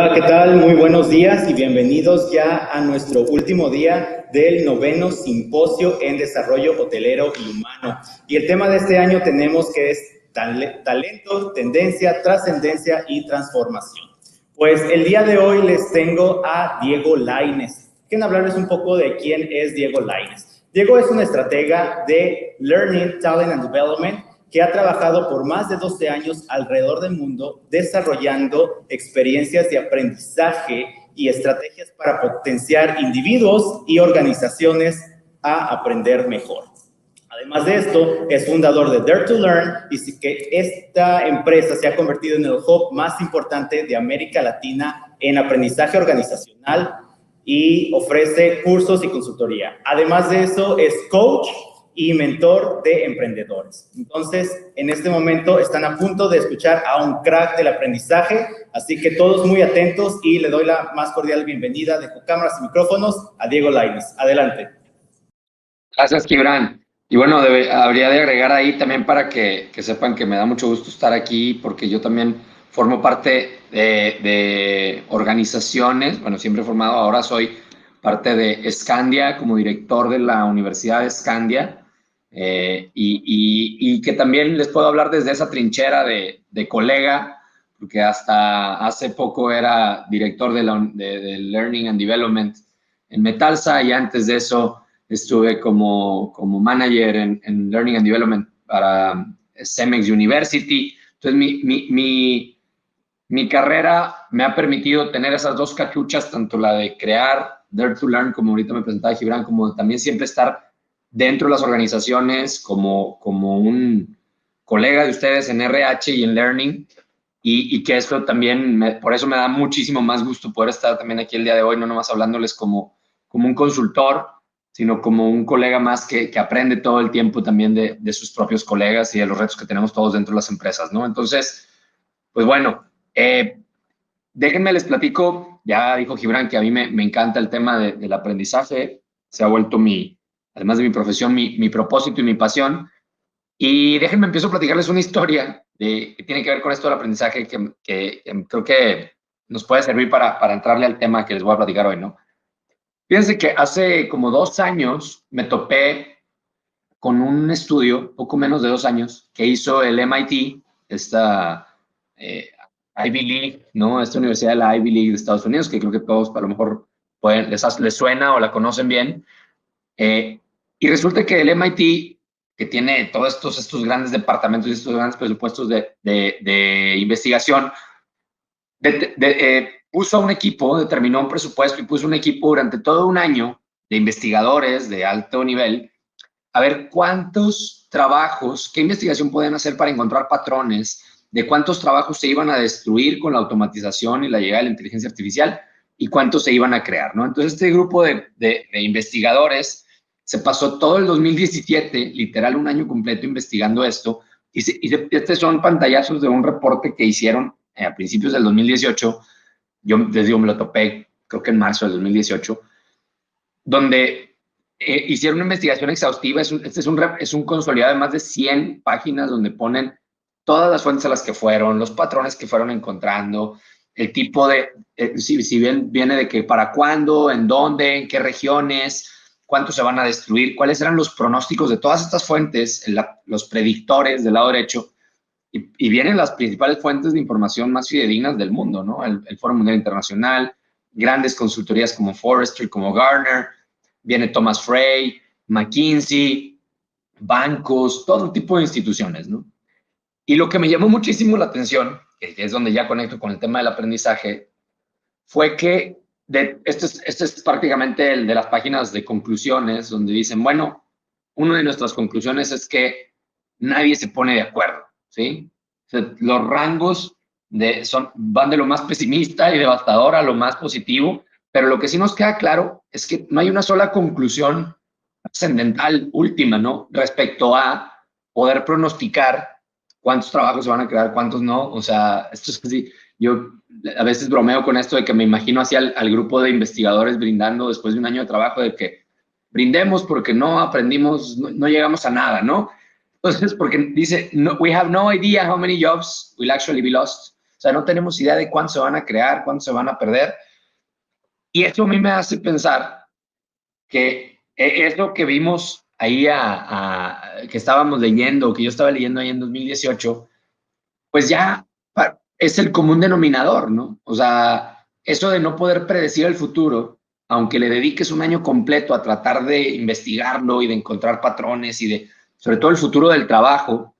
Hola, ¿qué tal? Muy buenos días y bienvenidos ya a nuestro último día del noveno simposio en desarrollo hotelero y humano. Y el tema de este año tenemos que es talento, tendencia, trascendencia y transformación. Pues el día de hoy les tengo a Diego Lainez. Quiero hablarles un poco de quién es Diego Lainez. Diego es un estratega de Learning, Talent and Development que ha trabajado por más de 12 años alrededor del mundo desarrollando experiencias de aprendizaje y estrategias para potenciar individuos y organizaciones a aprender mejor. Además de esto, es fundador de Dare to Learn y que esta empresa se ha convertido en el hub más importante de América Latina en aprendizaje organizacional y ofrece cursos y consultoría. Además de eso, es coach y mentor de emprendedores. Entonces, en este momento están a punto de escuchar a un crack del aprendizaje, así que todos muy atentos y le doy la más cordial bienvenida de cámaras y micrófonos a Diego Lainez. Adelante. Gracias, Gibran. Y bueno, habría de agregar ahí también para que sepan que me da mucho gusto estar aquí porque yo también formo parte de organizaciones, bueno, siempre he formado, ahora soy parte de Scandia como director de la Universidad de Scandia y que también les puedo hablar desde esa trinchera de colega, porque hasta hace poco era director de Learning and Development en Metalsa y antes de eso estuve como manager en Learning and Development para Cemex University. Entonces, mi carrera me ha permitido tener esas dos cachuchas, tanto la de crear Dare to Learn, como ahorita me presentaba Gibran, como también siempre estar dentro de las organizaciones como un colega de ustedes en RH y en Learning, y que esto también, por eso me da muchísimo más gusto poder estar también aquí el día de hoy, no nomás hablándoles como un consultor, sino como un colega más que aprende todo el tiempo también de sus propios colegas y de los retos que tenemos todos dentro de las empresas, ¿no? Entonces, pues bueno, déjenme les platico, ya dijo Gibran que a mí me encanta el tema del aprendizaje, se ha vuelto además de mi profesión, mi propósito y mi pasión. Y déjenme empiezo a platicarles una historia que tiene que ver con esto del aprendizaje que creo que nos puede servir para entrarle al tema que les voy a platicar hoy, ¿no? Fíjense que hace como 2 años me topé con un estudio, poco menos de 2 años, que hizo el MIT, esta Ivy League, ¿no? Esta universidad de la Ivy League de Estados Unidos, que creo que todos a lo mejor les suena o la conocen bien. Y resulta que el MIT, que tiene todos estos grandes departamentos y estos grandes presupuestos de investigación, puso un equipo, determinó un presupuesto y puso un equipo durante todo un año de investigadores de alto nivel a ver cuántos trabajos, qué investigación pueden hacer para encontrar patrones de cuántos trabajos se iban a destruir con la automatización y la llegada de la inteligencia artificial y cuántos se iban a crear, ¿no? Entonces, este grupo de investigadores se pasó todo el 2017, literal un año completo investigando esto, estos son pantallazos de un reporte que hicieron a principios del 2018, yo les digo, me lo topé, creo que en marzo del 2018, donde hicieron una investigación exhaustiva. Es un consolidado de más de 100 páginas donde ponen todas las fuentes a las que fueron, los patrones que fueron encontrando, el tipo si bien viene de que para cuándo, en dónde, en qué regiones, cuántos se van a destruir, cuáles eran los pronósticos de todas estas fuentes, los predictores del lado derecho, y vienen las principales fuentes de información más fidedignas del mundo, ¿no? El Foro Mundial Internacional, grandes consultorías como Forrester, como Gartner, viene Thomas Frey, McKinsey, bancos, todo tipo de instituciones, ¿no? Y lo que me llamó muchísimo la atención, que es donde ya conecto con el tema del aprendizaje, fue que este es prácticamente el de las páginas de conclusiones, donde dicen, bueno, una de nuestras conclusiones es que nadie se pone de acuerdo, ¿sí? O sea, los rangos van de lo más pesimista y devastador a lo más positivo, pero lo que sí nos queda claro es que no hay una sola conclusión trascendental última, ¿no? Respecto a poder pronosticar cuántos trabajos se van a crear, cuántos no. O sea, esto es así. Yo a veces bromeo con esto de que me imagino así al grupo de investigadores brindando después de un año de trabajo, de que brindemos porque no aprendimos, no llegamos a nada, ¿no? Entonces, porque dice, no, we have no idea how many jobs will actually be lost. O sea, no tenemos idea de cuánto se van a crear, cuánto se van a perder. Y eso a mí me hace pensar que es lo que vimos ahí, que estábamos leyendo, que yo estaba leyendo ahí en 2018, pues ya es el común denominador, ¿no? O sea, eso de no poder predecir el futuro, aunque le dediques un año completo a tratar de investigarlo y de encontrar patrones y de, sobre todo el futuro del trabajo,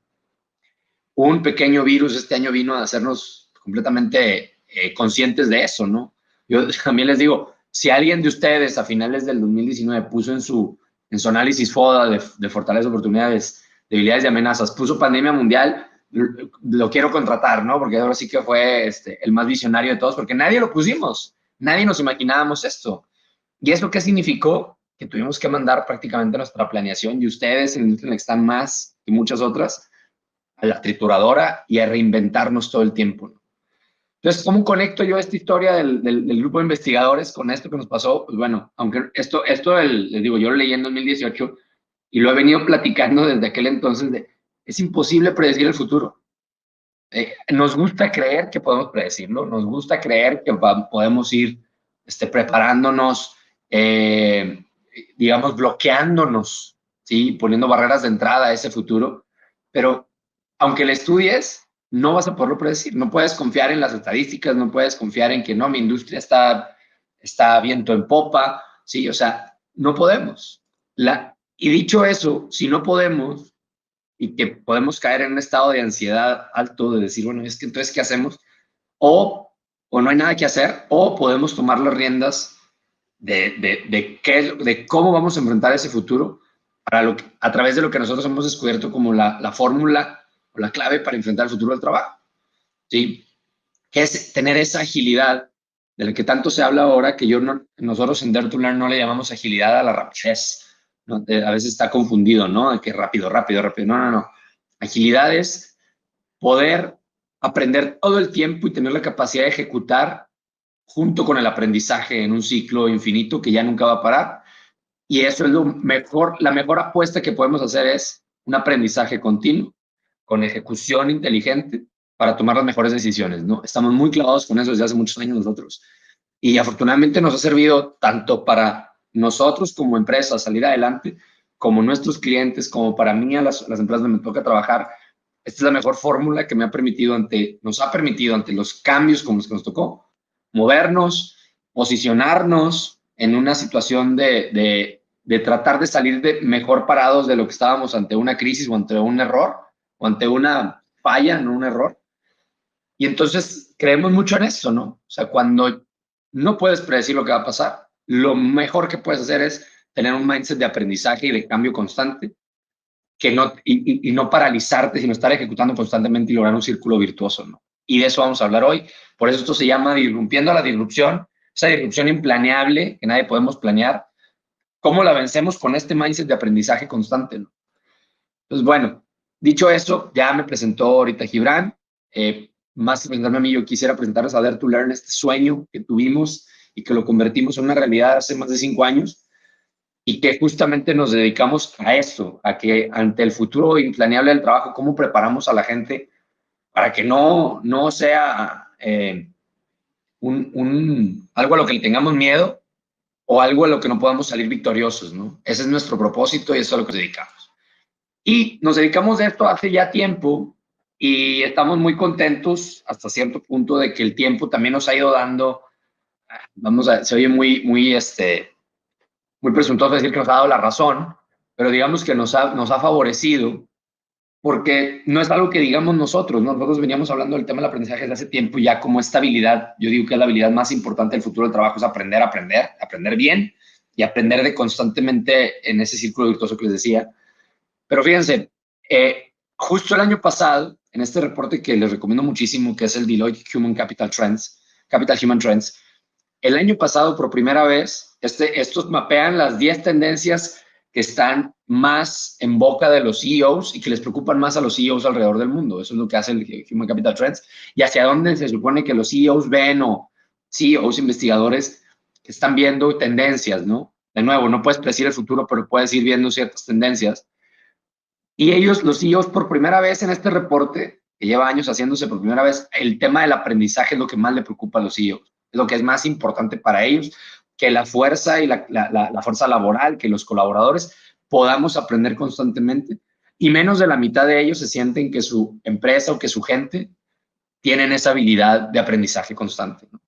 un pequeño virus este año vino a hacernos completamente conscientes de eso, ¿no? Yo también les digo, si alguien de ustedes a finales del 2019 puso en su análisis FODA de fortalezas, oportunidades, debilidades y amenazas, puso pandemia mundial, lo quiero contratar, ¿no? Porque ahora sí que fue el más visionario de todos, porque nadie lo pusimos, nadie nos imaginábamos esto. ¿Y es lo que significó? Que tuvimos que mandar prácticamente nuestra planeación, y ustedes en el que están más y muchas otras, a la trituradora y a reinventarnos todo el tiempo, ¿no? Entonces, ¿cómo conecto yo esta historia del grupo de investigadores con esto que nos pasó? Pues bueno, aunque les digo, yo lo leí en 2018 y lo he venido platicando desde aquel entonces, es imposible predecir el futuro. Nos gusta creer que podemos predecirlo, nos gusta creer que podemos ir preparándonos, digamos, bloqueándonos, ¿sí? Poniendo barreras de entrada a ese futuro, pero aunque lo estudies, no vas a poderlo predecir. No puedes confiar en las estadísticas, no puedes confiar en que no, mi industria está viento en popa, ¿sí? O sea, no podemos. Y dicho eso, si no podemos, y que podemos caer en un estado de ansiedad alto, de decir, bueno, es que entonces, ¿qué hacemos? O no hay nada que hacer, o podemos tomar las riendas de cómo vamos a enfrentar ese futuro a través de lo que nosotros hemos descubierto como la fórmula o la clave para enfrentar el futuro del trabajo, ¿sí? Que es tener esa agilidad de la que tanto se habla ahora, que nosotros en Dare to Learn no le llamamos agilidad a la rapidez, ¿no? A veces está confundido, ¿no? De que rápido, rápido, rápido. No, no, no. Agilidad es poder aprender todo el tiempo y tener la capacidad de ejecutar junto con el aprendizaje en un ciclo infinito que ya nunca va a parar. Y eso es la mejor apuesta que podemos hacer es un aprendizaje continuo, con ejecución inteligente para tomar las mejores decisiones, ¿no? Estamos muy clavados con eso desde hace muchos años nosotros. Y afortunadamente nos ha servido tanto para nosotros como empresa salir adelante, como nuestros clientes, como para mí a las empresas donde me toca trabajar. Esta es la mejor fórmula que nos ha permitido ante los cambios como los que nos tocó, movernos, posicionarnos en una situación de tratar de salir mejor parados de lo que estábamos ante una crisis o ante un error o ante una falla, no un error. Y entonces creemos mucho en eso, ¿no? O sea, cuando no puedes predecir lo que va a pasar, lo mejor que puedes hacer es tener un mindset de aprendizaje y de cambio constante, y no paralizarte, sino estar ejecutando constantemente y lograr un círculo virtuoso, ¿no? Y de eso vamos a hablar hoy. Por eso esto se llama Disrumpiendo la Disrupción, esa disrupción implaneable que nadie podemos planear. ¿Cómo la vencemos con este mindset de aprendizaje constante, ¿no? Pues bueno, dicho eso, ya me presentó ahorita Gibran. Más que presentarme a mí, yo quisiera presentarles a Dare to Learn, este sueño que tuvimos y que lo convertimos en una realidad hace más de 5 años, y que justamente nos dedicamos a eso, a que ante el futuro implaneable del trabajo, cómo preparamos a la gente para que no sea algo a lo que le tengamos miedo o algo a lo que no podamos salir victoriosos, ¿no? Ese es nuestro propósito y eso es a lo que nos dedicamos. Y nos dedicamos de esto hace ya tiempo y estamos muy contentos hasta cierto punto de que el tiempo también nos ha ido dando, se oye muy presuntuoso decir que nos ha dado la razón, pero digamos que nos ha favorecido, porque no es algo que digamos nosotros, ¿no? Nosotros veníamos hablando del tema del aprendizaje desde hace tiempo, ya como esta habilidad, yo digo que es la habilidad más importante del futuro del trabajo, es aprender bien y aprender de constantemente en ese círculo virtuoso que les decía. Pero fíjense, justo el año pasado, en este reporte que les recomiendo muchísimo, que es el Deloitte Capital Human Trends, el año pasado, por primera vez, estos mapean las 10 tendencias que están más en boca de los CEOs y que les preocupan más a los CEOs alrededor del mundo. Eso es lo que hace el Human Capital Trends. Y hacia dónde se supone que los CEOs ven, o CEOs investigadores que están viendo tendencias, ¿no? De nuevo, no puedes predecir el futuro, pero puedes ir viendo ciertas tendencias. Y ellos, los CEOs, por primera vez en este reporte, que lleva años haciéndose por primera vez, el tema del aprendizaje es lo que más le preocupa a los CEOs, es lo que es más importante para ellos, que la fuerza y la fuerza laboral, que los colaboradores podamos aprender constantemente, y menos de la mitad de ellos se sienten que su empresa o que su gente tienen esa habilidad de aprendizaje constante, ¿no?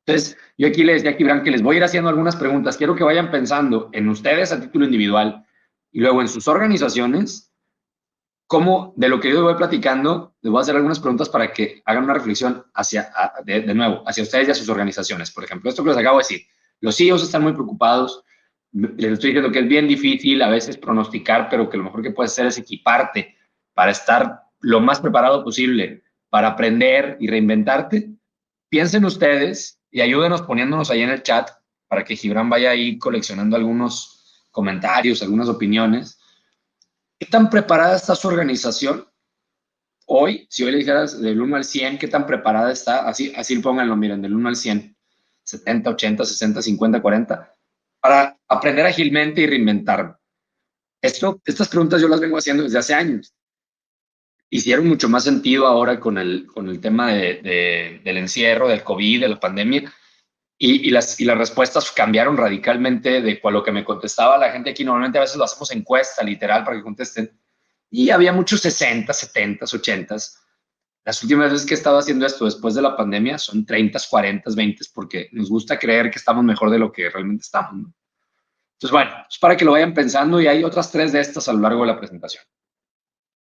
Entonces, yo aquí les decía a Kibran que les voy a ir haciendo algunas preguntas. Quiero que vayan pensando en ustedes a título individual y luego en sus organizaciones, cómo de lo que yo les voy platicando, les voy a hacer algunas preguntas para que hagan una reflexión de nuevo, hacia ustedes y a sus organizaciones. Por ejemplo, esto que les acabo de decir, los CEOs están muy preocupados. Les estoy diciendo que es bien difícil a veces pronosticar, pero que lo mejor que puedes hacer es equiparte para estar lo más preparado posible para aprender y reinventarte. Piensen ustedes y ayúdenos poniéndonos ahí en el chat para que Gibran vaya ahí coleccionando algunos comentarios, algunas opiniones. ¿Qué tan preparada está su organización hoy? Si hoy le dijeras del 1 al 100, ¿qué tan preparada está? Así pónganlo, miren, del 1 al 100. 70, 80, 60, 50, 40. Para aprender ágilmente y reinventarme. Estas preguntas yo las vengo haciendo desde hace años. Hicieron mucho más sentido ahora con el tema del encierro, del COVID, de la pandemia, y las respuestas cambiaron radicalmente de lo que me contestaba la gente aquí. Normalmente a veces lo hacemos encuesta, literal, para que contesten, y había muchos 60, 70, 80. Las últimas veces que he estado haciendo esto después de la pandemia son 30, 40, 20, porque nos gusta creer que estamos mejor de lo que realmente estamos, ¿no? Entonces, bueno, es para que lo vayan pensando, y hay otras 3 de estas a lo largo de la presentación.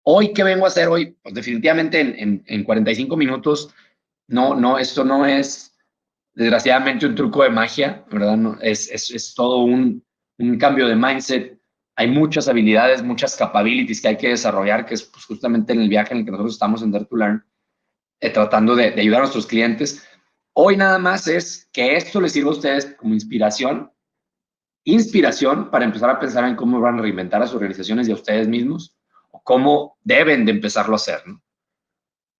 Hoy, ¿qué vengo a hacer hoy? Pues definitivamente en 45 minutos, esto no es desgraciadamente un truco de magia, ¿verdad? No, es todo un cambio de mindset. Hay muchas habilidades, muchas capabilities que hay que desarrollar, que es pues, justamente en el viaje en el que nosotros estamos en Dare to Learn, tratando de ayudar a nuestros clientes. Hoy nada más es que esto les sirva a ustedes como inspiración para empezar a pensar en cómo van a reinventar a sus organizaciones y a ustedes mismos, o cómo deben de empezarlo a hacer, ¿no?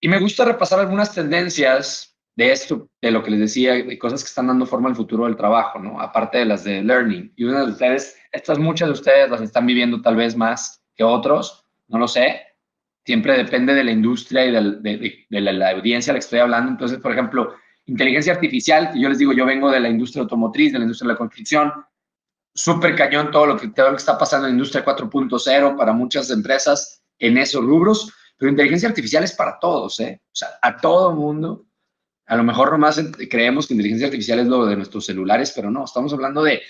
Y me gusta repasar algunas tendencias de esto, de lo que les decía, de cosas que están dando forma al futuro del trabajo, ¿no? Aparte de las de learning. Y una de ustedes, muchas de ustedes las están viviendo tal vez más que otros, no lo sé. Siempre depende de la industria y de la audiencia a la que estoy hablando. Entonces, por ejemplo, inteligencia artificial, que yo les digo, yo vengo de la industria automotriz, de la industria de la construcción, súper cañón todo lo que está pasando en la industria 4.0 para muchas empresas en esos rubros, pero inteligencia artificial es para todos, ¿eh? O sea, a todo mundo. A lo mejor nomás creemos que inteligencia artificial es lo de nuestros celulares, pero no, estamos hablando de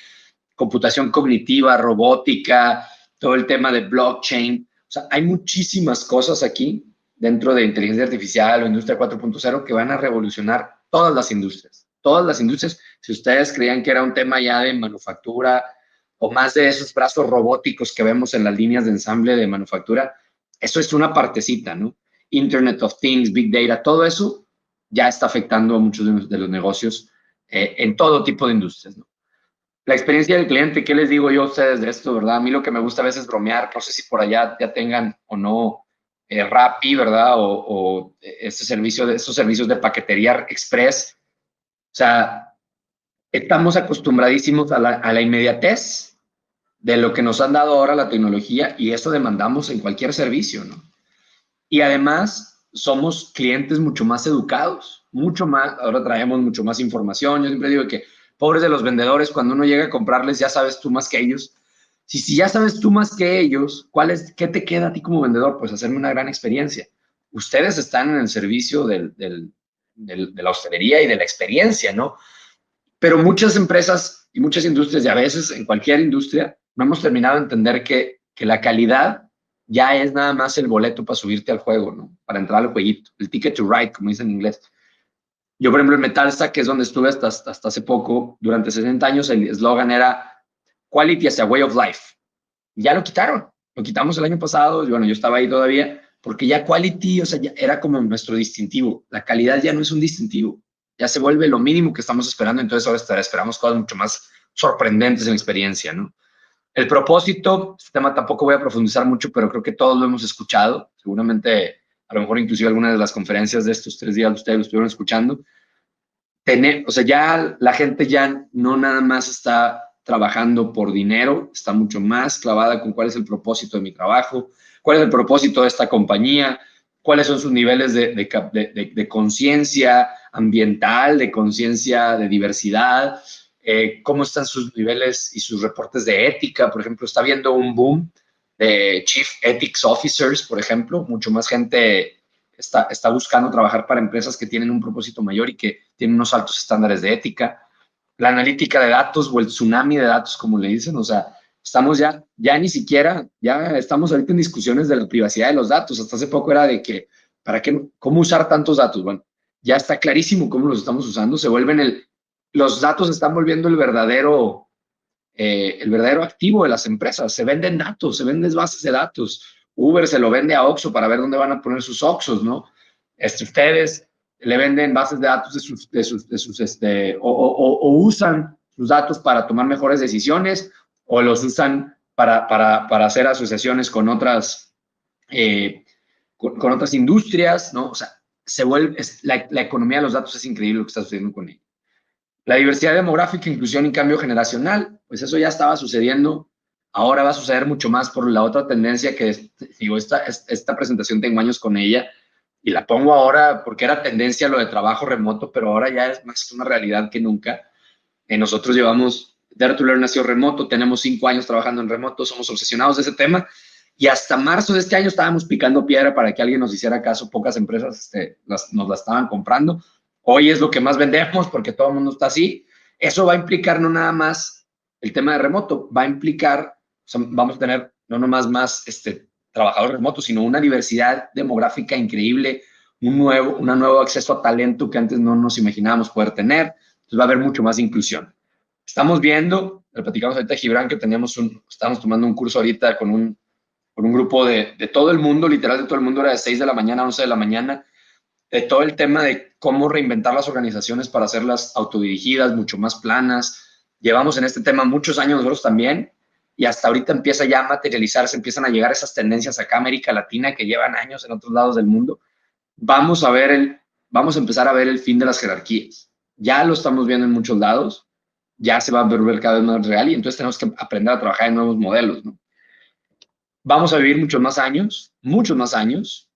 computación cognitiva, robótica, todo el tema de blockchain. O sea, hay muchísimas cosas aquí dentro de inteligencia artificial o industria 4.0 que van a revolucionar todas las industrias. Todas las industrias, si ustedes creían que era un tema ya de manufactura o más de esos brazos robóticos que vemos en las líneas de ensamble de manufactura, eso es una partecita, ¿no? Internet of Things, Big Data, todo eso ya está afectando a muchos de los negocios en todo tipo de industrias, ¿no? La experiencia del cliente, ¿qué les digo yo a ustedes de esto, verdad? A mí lo que me gusta a veces es bromear, no sé si por allá ya tengan o no Rappi, ¿verdad? O estos servicios de paquetería express. O sea, estamos acostumbradísimos a la inmediatez de lo que nos han dado ahora la tecnología, y eso demandamos en cualquier servicio, ¿no? Y además somos clientes mucho más educados, mucho más, ahora traemos mucho más información. Yo siempre digo que pobres de los vendedores, cuando uno llega a comprarles, ya sabes tú más que ellos. Si ya sabes tú más que ellos, ¿qué te queda a ti como vendedor? Pues hacerme una gran experiencia. Ustedes están en el servicio de la hostelería y de la experiencia, ¿no? Pero muchas empresas y muchas industrias, y a veces en cualquier industria, no hemos terminado de entender que la calidad ya es nada más el boleto para subirte al juego, ¿no? Para entrar al jueguito, el ticket to ride, como dicen en inglés. Yo, por ejemplo, en Metalsa, que es donde estuve hasta hace poco, durante 60 años, el eslogan era Quality as a Way of Life. Ya lo quitaron, lo quitamos el año pasado, y bueno, yo estaba ahí todavía, porque ya quality, o sea, ya era como nuestro distintivo. La calidad ya no es un distintivo, ya se vuelve lo mínimo que estamos esperando, entonces ahora esperamos cosas mucho más sorprendentes en la experiencia, ¿no? El propósito, este tema tampoco voy a profundizar mucho, pero creo que todos lo hemos escuchado. Seguramente, a lo mejor inclusive algunas de las conferencias de estos 3 días ustedes lo estuvieron escuchando. O sea, ya la gente ya no nada más está trabajando por dinero, está mucho más clavada con cuál es el propósito de mi trabajo, cuál es el propósito de esta compañía, cuáles son sus niveles de conciencia ambiental, de conciencia de diversidad, cómo están sus niveles y sus reportes de ética. Por ejemplo, está habiendo un boom de Chief Ethics Officers, por ejemplo. Mucho más gente está buscando trabajar para empresas que tienen un propósito mayor y que tienen unos altos estándares de ética. La analítica de datos o el tsunami de datos, como le dicen, o sea, estamos ya ni siquiera, ya estamos ahorita en discusiones de la privacidad de los datos. Hasta hace poco era de que, ¿para qué? ¿Cómo usar tantos datos? Bueno, ya está clarísimo cómo los estamos usando. Los datos se están volviendo el verdadero activo de las empresas. Se venden datos, se venden bases de datos. Uber se lo vende a Oxxo para ver dónde van a poner sus Oxxos, ¿no? Ustedes le venden bases de datos o usan sus datos para tomar mejores decisiones o los usan para hacer asociaciones con otras, con otras industrias, ¿no? O sea, la economía de los datos es increíble lo que está sucediendo con ella. La diversidad demográfica, inclusión y cambio generacional, pues eso ya estaba sucediendo. Ahora va a suceder mucho más por la otra tendencia que, digo, esta presentación tengo años con ella y la pongo ahora porque era tendencia lo de trabajo remoto, pero ahora ya es más una realidad que nunca. Nosotros llevamos, Dare to Learn nació remoto, tenemos 5 años trabajando en remoto, somos obsesionados de ese tema y hasta marzo de este año estábamos picando piedra para que alguien nos hiciera caso. Pocas empresas nos la estaban comprando. Hoy es lo que más vendemos porque todo el mundo está así. Eso va a implicar no nada más el tema de remoto, va a implicar, o sea, vamos a tener no nomás más trabajadores remotos, sino una diversidad demográfica increíble, un nuevo acceso a talento que antes no nos imaginábamos poder tener. Entonces va a haber mucho más inclusión. Estamos viendo, le platicamos ahorita a Gibran que estábamos tomando un curso ahorita con un grupo de todo el mundo, literal de todo el mundo, era de 6 de la mañana a 11 de la mañana, de todo el tema de cómo reinventar las organizaciones para hacerlas autodirigidas, mucho más planas. Llevamos en este tema muchos años nosotros también y hasta ahorita empieza ya a materializarse, empiezan a llegar esas tendencias acá a América Latina que llevan años en otros lados del mundo. Vamos a empezar a ver el fin de las jerarquías. Ya lo estamos viendo en muchos lados, ya se va a ver cada vez más real y entonces tenemos que aprender a trabajar en nuevos modelos, ¿no? Vamos a vivir muchos más años.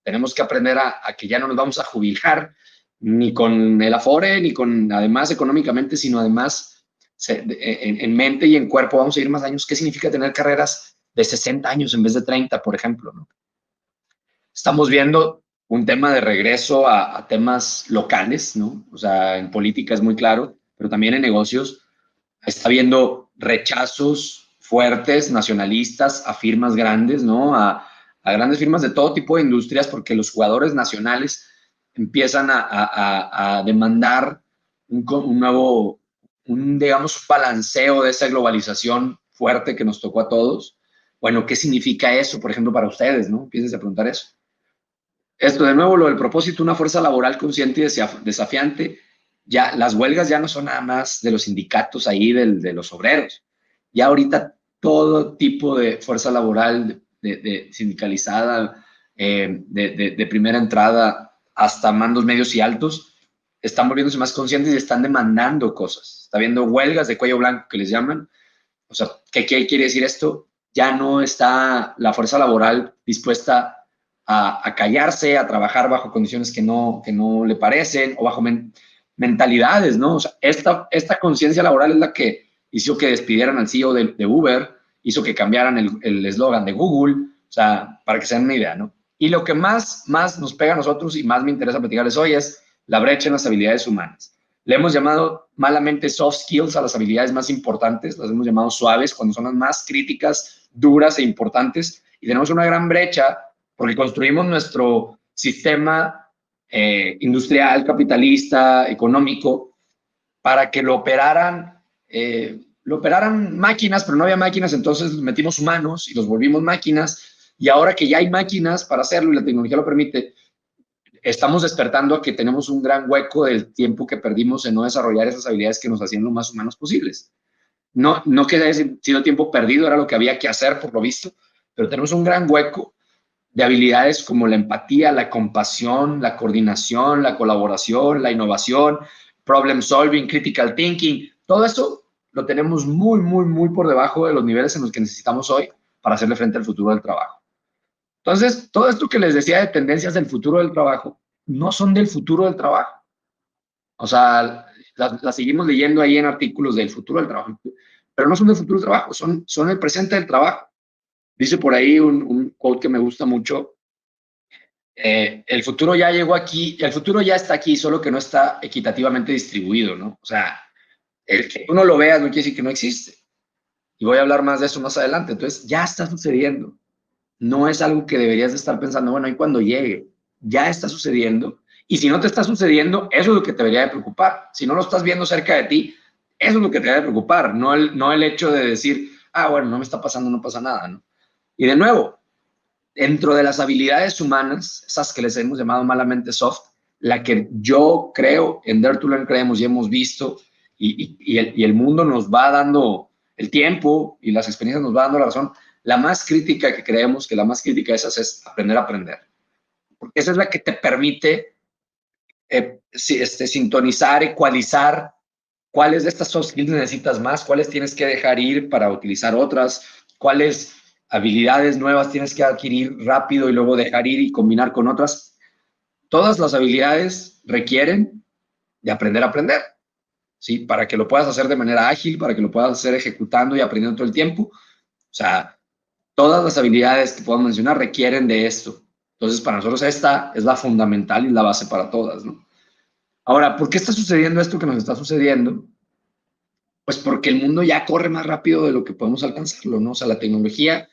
Tenemos que aprender a que ya no nos vamos a jubilar ni con el Afore, ni con, además, económicamente, sino además en mente y en cuerpo. Vamos a ir más años. ¿Qué significa tener carreras de 60 años en vez de 30, por ejemplo, ¿no? Estamos viendo un tema de regreso a temas locales, ¿no? O sea, en política es muy claro, pero también en negocios está habiendo rechazos fuertes, nacionalistas, a firmas grandes, ¿no? A grandes firmas de todo tipo de industrias, porque los jugadores nacionales empiezan a demandar digamos, un balanceo de esa globalización fuerte que nos tocó a todos. Bueno, ¿qué significa eso, por ejemplo, para ustedes, ¿no? Empiecen a preguntar eso. Esto, de nuevo, lo del propósito, una fuerza laboral consciente y desafiante. Ya las huelgas ya no son nada más de los sindicatos ahí, de los obreros. Ya ahorita todo tipo de fuerza laboral de sindicalizada, de primera entrada hasta mandos medios y altos, están volviéndose más conscientes y están demandando cosas. Está habiendo huelgas de cuello blanco que les llaman. O sea, ¿qué quiere decir esto? Ya no está la fuerza laboral dispuesta a callarse, a trabajar bajo condiciones que no le parecen o bajo mentalidades, ¿no? O sea, esta conciencia laboral es la que hizo que despidieran al CEO de Uber, hizo que cambiaran el eslogan de Google, o sea, para que se den una idea, ¿no? Y lo que más nos pega a nosotros y más me interesa platicarles hoy es la brecha en las habilidades humanas. Le hemos llamado malamente soft skills a las habilidades más importantes, las hemos llamado suaves cuando son las más críticas, duras e importantes, y tenemos una gran brecha porque construimos nuestro sistema industrial, capitalista, económico, para que lo operaran máquinas, pero no había máquinas, entonces metimos humanos y los volvimos máquinas, y ahora que ya hay máquinas para hacerlo y la tecnología lo permite, estamos despertando a que tenemos un gran hueco del tiempo que perdimos en no desarrollar esas habilidades que nos hacían lo más humanos posibles. No que haya sido tiempo perdido, era lo que había que hacer por lo visto, pero tenemos un gran hueco de habilidades como la empatía, la compasión, la coordinación, la colaboración, la innovación, problem solving, critical thinking. Todo eso lo tenemos muy por debajo de los niveles en los que necesitamos hoy para hacerle frente al futuro del trabajo. Entonces, todo esto que les decía de tendencias del futuro del trabajo, no son del futuro del trabajo. O sea, la seguimos leyendo ahí en artículos del futuro del trabajo, pero no son del futuro del trabajo, son el presente del trabajo. Dice por ahí un quote que me gusta mucho, el futuro ya llegó aquí, el futuro ya está aquí, solo que no está equitativamente distribuido, ¿no? O sea, el que tú no lo veas no quiere decir que no existe. Y voy a hablar más de eso más adelante. Entonces, ya está sucediendo. No es algo que deberías de estar pensando, bueno, y cuando llegue, ya está sucediendo. Y si no te está sucediendo, eso es lo que te debería de preocupar. Si no lo estás viendo cerca de ti, eso es lo que te debe de preocupar, no el hecho de decir, ah, bueno, no me está pasando, no pasa nada, ¿no? Y de nuevo, dentro de las habilidades humanas, esas que les hemos llamado malamente soft, la que yo creo, en Dare to Learn creemos y hemos visto, y el mundo nos va dando el tiempo y las experiencias nos va dando la razón, la más crítica que creemos que la más crítica de esas es aprender a aprender. Porque esa es la que te permite sintonizar, ecualizar cuáles de estas soft skills necesitas más, cuáles tienes que dejar ir para utilizar otras, cuáles habilidades nuevas tienes que adquirir rápido y luego dejar ir y combinar con otras. Todas las habilidades requieren de aprender a aprender, ¿sí? Para que lo puedas hacer de manera ágil, para que lo puedas hacer ejecutando y aprendiendo todo el tiempo. O sea, todas las habilidades que podamos mencionar requieren de esto. Entonces, para nosotros esta es la fundamental y la base para todas, ¿no? Ahora, ¿por qué está sucediendo esto que nos está sucediendo? Pues porque el mundo ya corre más rápido de lo que podemos alcanzarlo, ¿no? O sea, la tecnología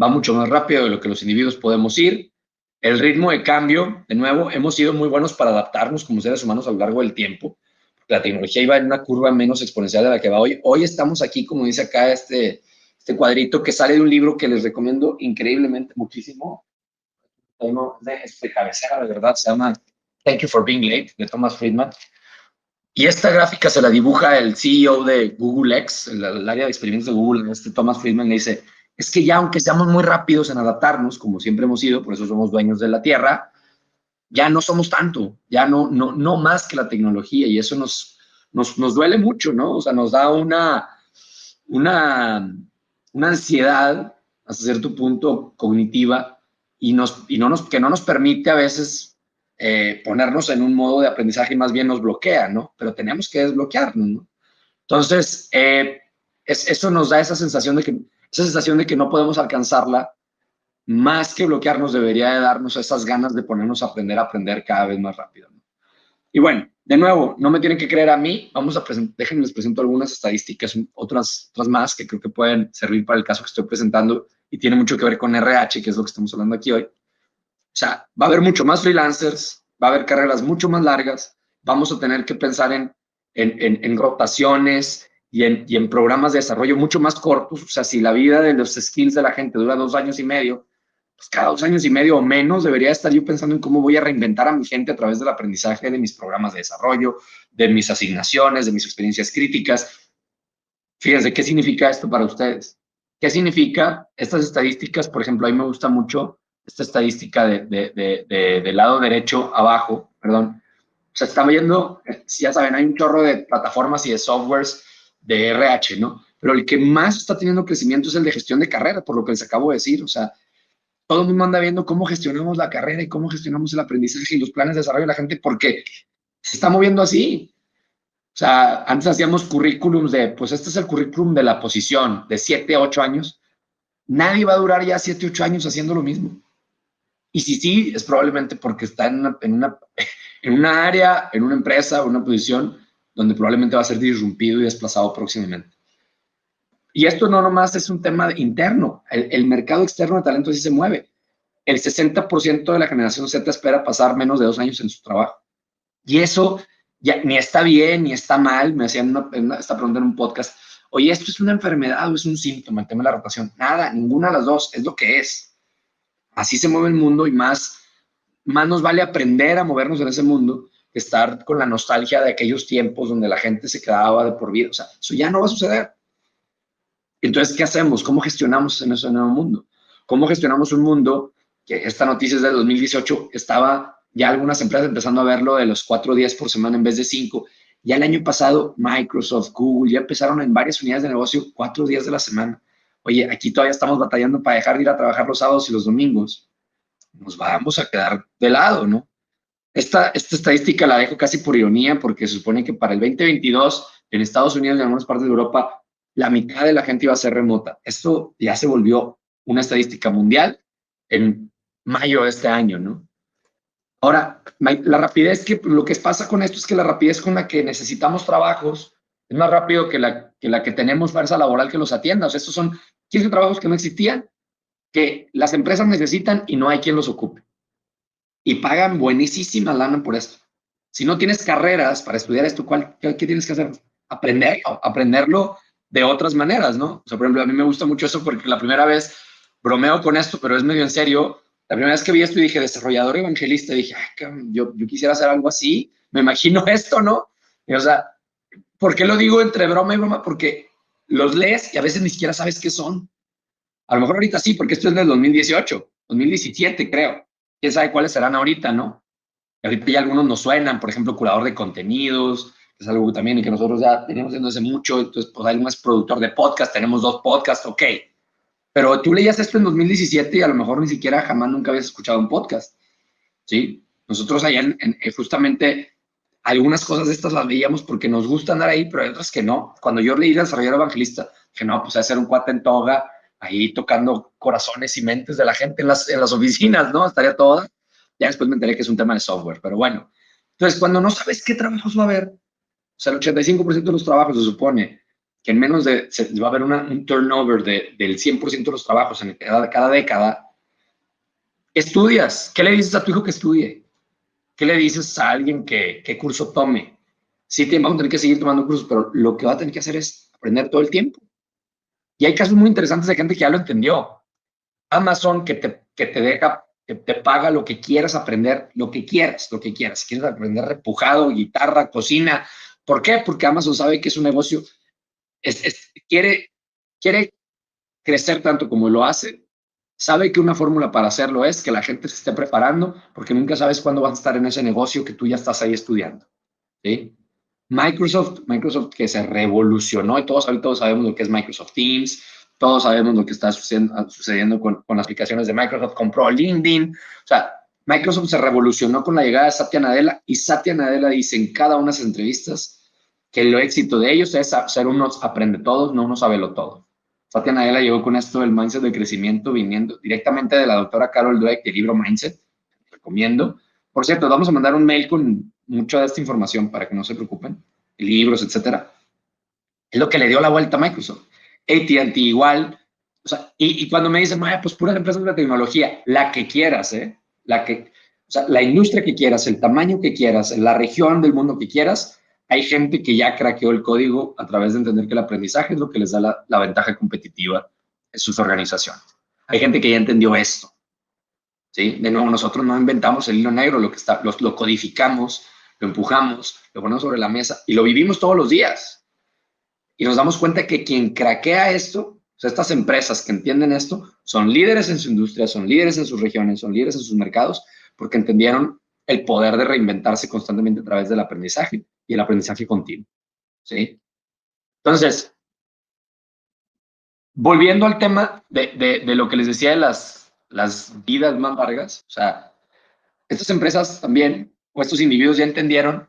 va mucho más rápido de lo que los individuos podemos ir. El ritmo de cambio, de nuevo, hemos sido muy buenos para adaptarnos como seres humanos a lo largo del tiempo. La tecnología iba en una curva menos exponencial de la que va hoy. Hoy estamos aquí, como dice acá este cuadrito, que sale de un libro que les recomiendo increíblemente muchísimo. Es de cabecera, de verdad, se llama Thank You for Being Late, de Thomas Friedman. Y esta gráfica se la dibuja el CEO de Google X, el área de experimentos de Google, Thomas Friedman, le dice, es que ya aunque seamos muy rápidos en adaptarnos, como siempre hemos sido, por eso somos dueños de la Tierra, ya no somos tanto, ya no más que la tecnología, y eso nos duele mucho, ¿no? O sea, nos da una ansiedad hasta cierto punto cognitiva y que no nos permite a veces ponernos en un modo de aprendizaje y más bien nos bloquea, ¿no? Pero tenemos que desbloquearnos, ¿no? Entonces, eso nos da esa sensación de que no podemos alcanzarla, más que bloquearnos debería de darnos esas ganas de ponernos a aprender cada vez más rápido, ¿no? Y bueno, de nuevo, no me tienen que creer a mí, déjenme les presento algunas estadísticas, otras más que creo que pueden servir para el caso que estoy presentando y tiene mucho que ver con RH, que es lo que estamos hablando aquí hoy. O sea, va a haber mucho más freelancers, va a haber carreras mucho más largas, vamos a tener que pensar en rotaciones y en programas de desarrollo mucho más cortos. O sea, si la vida de los skills de la gente dura 2 años y medio, pues cada 2 años y medio o menos debería estar yo pensando en cómo voy a reinventar a mi gente a través del aprendizaje de mis programas de desarrollo, de mis asignaciones, de mis experiencias críticas. Fíjense, ¿qué significa esto para ustedes? ¿Qué significa estas estadísticas? Por ejemplo, a mí me gusta mucho esta estadística del lado derecho abajo, perdón. O sea, está viendo, ya saben, hay un chorro de plataformas y de softwares de RH, ¿no? Pero el que más está teniendo crecimiento es el de gestión de carrera, por lo que les acabo de decir. O sea, todo el mundo anda viendo cómo gestionamos la carrera y cómo gestionamos el aprendizaje y los planes de desarrollo de la gente, porque se está moviendo así. O sea, antes hacíamos currículums pues este es el currículum de la posición de 7, 8 años. Nadie va a durar ya 7, 8 años haciendo lo mismo. Y si sí, es probablemente porque está en una área, en una empresa o una posición donde probablemente va a ser disrumpido y desplazado próximamente. Y esto no nomás es un tema interno. El mercado externo de talento sí se mueve. El 60% de la generación Z espera pasar menos de 2 años en su trabajo. Y eso ya ni está bien ni está mal. Me hacían esta pregunta en un podcast. Oye, ¿esto es una enfermedad o es un síntoma, el tema de la rotación? Nada, ninguna de las dos, es lo que es. Así se mueve el mundo y más nos vale aprender a movernos en ese mundo que estar con la nostalgia de aquellos tiempos donde la gente se quedaba de por vida. O sea, eso ya no va a suceder. Entonces, ¿qué hacemos? ¿Cómo gestionamos en ese nuevo mundo? ¿Cómo gestionamos un mundo que esta noticia es del 2018, estaba ya algunas empresas empezando a verlo de los 4 días por semana en vez de 5? Ya el año pasado, Microsoft, Google, ya empezaron en varias unidades de negocio 4 días de la semana. Oye, aquí todavía estamos batallando para dejar de ir a trabajar los sábados y los domingos. nos vamos a quedar de lado, ¿no? Esta estadística la dejo casi por ironía porque se supone que para el 2022 en Estados Unidos y en algunas partes de Europa la mitad de la gente iba a ser remota. Esto ya se volvió una estadística mundial en mayo de este año, ¿no? Ahora, la rapidez lo que pasa con esto es que la rapidez con la que necesitamos trabajos es más rápido que la que tenemos fuerza laboral que los atienda. O sea, estos son 15 trabajos que no existían, que las empresas necesitan y no hay quien los ocupe. Y pagan buenísima lana por esto. Si no tienes carreras para estudiar esto, ¿qué tienes que hacer? Aprenderlo de otras maneras, ¿no? O sea, por ejemplo, a mí me gusta mucho eso porque la primera vez, bromeo con esto, pero es medio en serio, la primera vez que vi esto y dije, desarrollador evangelista, dije, yo quisiera hacer algo así, me imagino esto, ¿no? Y, o sea, ¿por qué lo digo entre broma y broma? Porque los lees y a veces ni siquiera sabes qué son. A lo mejor ahorita sí, porque esto es del 2018, 2017, creo. Quién sabe cuáles serán ahorita, ¿no? Y ahorita ya algunos nos suenan, por ejemplo, curador de contenidos, que es algo también y que nosotros ya tenemos haciendo hace mucho. Entonces, pues alguien es productor de podcast, tenemos 2 podcasts, ok. Pero tú leías esto en 2017 y a lo mejor ni siquiera jamás nunca habías escuchado un podcast, ¿sí? Nosotros allá justamente algunas cosas de estas las veíamos porque nos gusta andar ahí, pero hay otras que no. Cuando yo leí El Desarrollador Evangelista, dije, no, pues hacer un cuate en toga, ahí tocando corazones y mentes de la gente en las oficinas, ¿no? Estaría toda. Ya después me enteré que es un tema de software, pero bueno. Entonces, cuando no sabes qué trabajos va a haber, o sea, el 85% de los trabajos se supone que en menos va a haber un turnover del 100% de los trabajos en cada década. Estudias. ¿Qué le dices a tu hijo que estudie? ¿Qué le dices a alguien qué curso tome? Sí, vamos a tener que seguir tomando cursos, pero lo que va a tener que hacer es aprender todo el tiempo. Y hay casos muy interesantes de gente que ya lo entendió. Amazon que te deja, que te paga lo que quieras aprender, lo que quieras, lo que quieras. Si quieres aprender repujado, guitarra, cocina. ¿Por qué? Porque Amazon sabe que es un negocio, quiere crecer tanto como lo hace, sabe que una fórmula para hacerlo es que la gente se esté preparando porque nunca sabes cuándo vas a estar en ese negocio que tú ya estás ahí estudiando, ¿sí? Microsoft que se revolucionó y todos sabemos lo que es Microsoft Teams, todos sabemos lo que está sucediendo con las aplicaciones de Microsoft, compró LinkedIn, o sea, Microsoft se revolucionó con la llegada de Satya Nadella y Satya Nadella dice en cada una de sus entrevistas que el éxito de ellos es ser unos aprende todos, no unos sabelo todo. Satya Nadella llegó con esto del mindset de crecimiento viniendo directamente de la doctora Carol Dweck del libro Mindset, recomiendo. Por cierto, vamos a mandar un mail con mucha de esta información para que no se preocupen, libros, etcétera. Es lo que le dio la vuelta a Microsoft. AT&T igual. O sea, y cuando me dicen, pues puras empresas de tecnología, la que quieras, o sea, la industria que quieras, el tamaño que quieras, la región del mundo que quieras, hay gente que ya craqueó el código a través de entender que el aprendizaje es lo que les da la ventaja competitiva en sus organizaciones. Hay gente que ya entendió esto. ¿Sí? De nuevo, nosotros no inventamos el hilo negro, lo codificamos, lo empujamos, lo ponemos sobre la mesa y lo vivimos todos los días. Y nos damos cuenta que quien craquea esto, o sea, estas empresas que entienden esto, son líderes en su industria, son líderes en sus regiones, son líderes en sus mercados, porque entendieron el poder de reinventarse constantemente a través del aprendizaje y el aprendizaje continuo. ¿Sí? Entonces, volviendo al tema de lo que les decía de las vidas más largas, o sea, estas empresas también, o estos individuos ya entendieron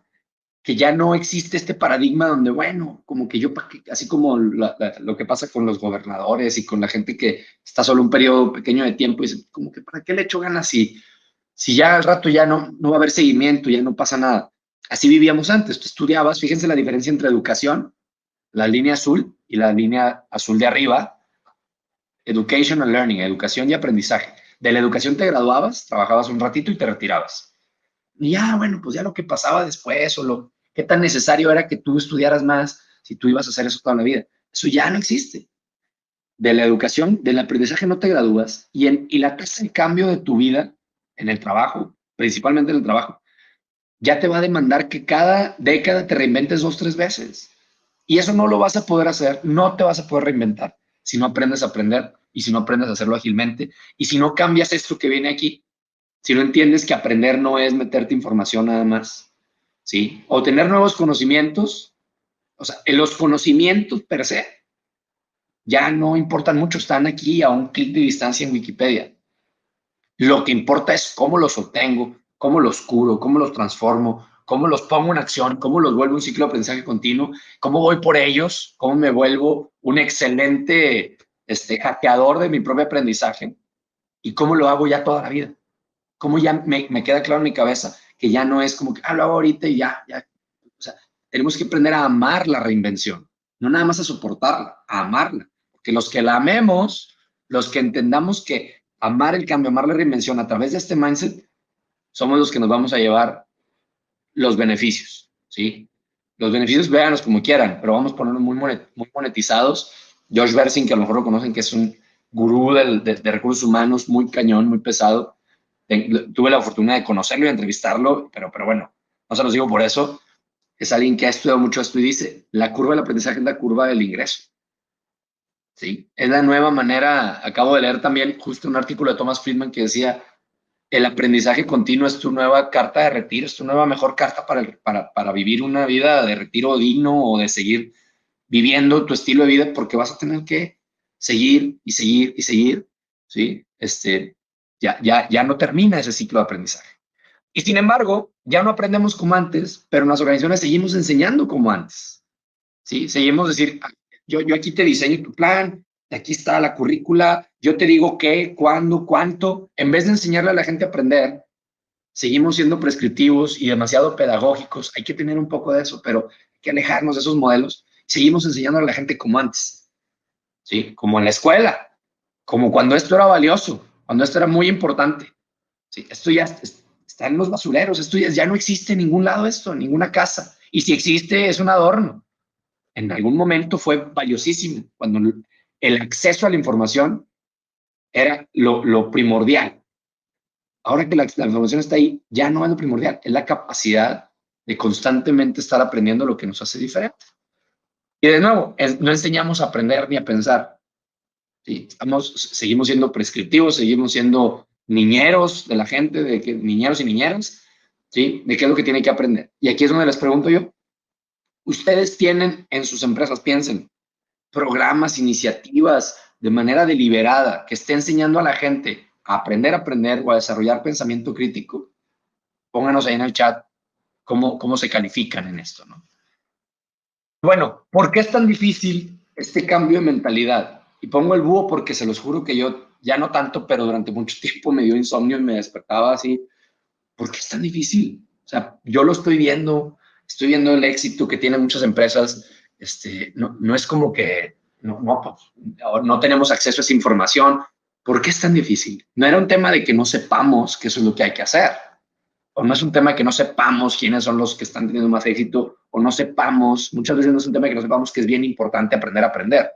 que ya no existe este paradigma donde, bueno, como que yo, así como lo que pasa con los gobernadores y con la gente que está solo un periodo pequeño de tiempo y dice, como que ¿para qué le echo ganas si ya al rato ya no va a haber seguimiento, ya no pasa nada? Así vivíamos antes, tú estudiabas, fíjense la diferencia entre educación, la línea azul y la línea azul de arriba, education and learning, educación y aprendizaje. De la educación te graduabas, trabajabas un ratito y te retirabas. Y ya, bueno, pues ya lo que pasaba después qué tan necesario era que tú estudiaras más si tú ibas a hacer eso toda la vida. Eso ya no existe. De la educación, del aprendizaje no te gradúas y la tasa de cambio de tu vida en el trabajo, principalmente en el trabajo, ya te va a demandar que cada década te reinventes 2, 3 veces. Y eso no lo vas a poder hacer, no te vas a poder reinventar si no aprendes a aprender y si no aprendes a hacerlo ágilmente y si no cambias esto que viene aquí, si no entiendes que aprender no es meterte información nada más, ¿sí? O tener nuevos conocimientos, o sea, los conocimientos per se ya no importan mucho, están aquí a un clic de distancia en Wikipedia. Lo que importa es cómo los obtengo, cómo los curo, cómo los transformo, cómo los pongo en acción, cómo los vuelvo un ciclo de aprendizaje continuo, cómo voy por ellos, cómo me vuelvo un excelente hackeador de mi propio aprendizaje y cómo lo hago ya toda la vida. Cómo ya me queda claro en mi cabeza que ya no es como que lo hago ahorita y ya. O sea, tenemos que aprender a amar la reinvención, no nada más a soportarla, a amarla. Porque los que la amemos, los que entendamos que amar el cambio, amar la reinvención a través de este mindset, somos los que nos vamos a llevar los beneficios, ¿sí? Los beneficios, véanlos como quieran, pero vamos a ponerlos muy monetizados. Josh Bersin, que a lo mejor lo conocen, que es un gurú de recursos humanos, muy cañón, muy pesado. Tuve la fortuna de conocerlo y entrevistarlo, pero bueno, no se los digo por eso. Es alguien que ha estudiado mucho esto y dice, la curva del aprendizaje es la curva del ingreso. ¿Sí? Es la nueva manera, acabo de leer también justo un artículo de Thomas Friedman que decía, el aprendizaje continuo es tu nueva carta de retiro, es tu nueva mejor carta para vivir una vida de retiro digno o de seguir viviendo tu estilo de vida, porque vas a tener que seguir y seguir y seguir, ¿sí? Ya no termina ese ciclo de aprendizaje. Y sin embargo, ya no aprendemos como antes, pero en las organizaciones seguimos enseñando como antes, ¿sí? Seguimos decir, yo aquí te diseño tu plan, aquí está la currícula, yo te digo qué, cuándo, cuánto. En vez de enseñarle a la gente a aprender, seguimos siendo prescriptivos y demasiado pedagógicos. Hay que tener un poco de eso, pero hay que alejarnos de esos modelos. Seguimos enseñando a la gente como antes, ¿sí? Como en la escuela, como cuando esto era valioso, cuando esto era muy importante. ¿Sí? Esto ya está en los basureros, esto ya no existe en ningún lado esto, en ninguna casa. Y si existe, es un adorno. En algún momento fue valiosísimo, cuando el acceso a la información era lo primordial. Ahora que la información está ahí, ya no es lo primordial, es la capacidad de constantemente estar aprendiendo lo que nos hace diferente. Y de nuevo, no enseñamos a aprender ni a pensar. ¿Sí? Seguimos siendo prescriptivos, seguimos siendo niñeros de la gente, niñeros y niñeras, ¿sí? De qué es lo que tiene que aprender. Y aquí es donde les pregunto yo, ustedes tienen en sus empresas, piensen, programas, iniciativas de manera deliberada que esté enseñando a la gente a aprender o a desarrollar pensamiento crítico. Pónganos ahí en el chat cómo se califican en esto, ¿no? Bueno, ¿por qué es tan difícil este cambio de mentalidad? Y pongo el búho porque se los juro que yo, ya no tanto, pero durante mucho tiempo me dio insomnio y me despertaba así. ¿Por qué es tan difícil? O sea, yo lo estoy viendo el éxito que tienen muchas empresas. No es como que no tenemos acceso a esa información. ¿Por qué es tan difícil? No era un tema de que no sepamos que eso es lo que hay que hacer. O no es un tema de que no sepamos quiénes son los que están teniendo más éxito, o no sepamos, muchas veces no es un tema de que no sepamos que es bien importante aprender a aprender.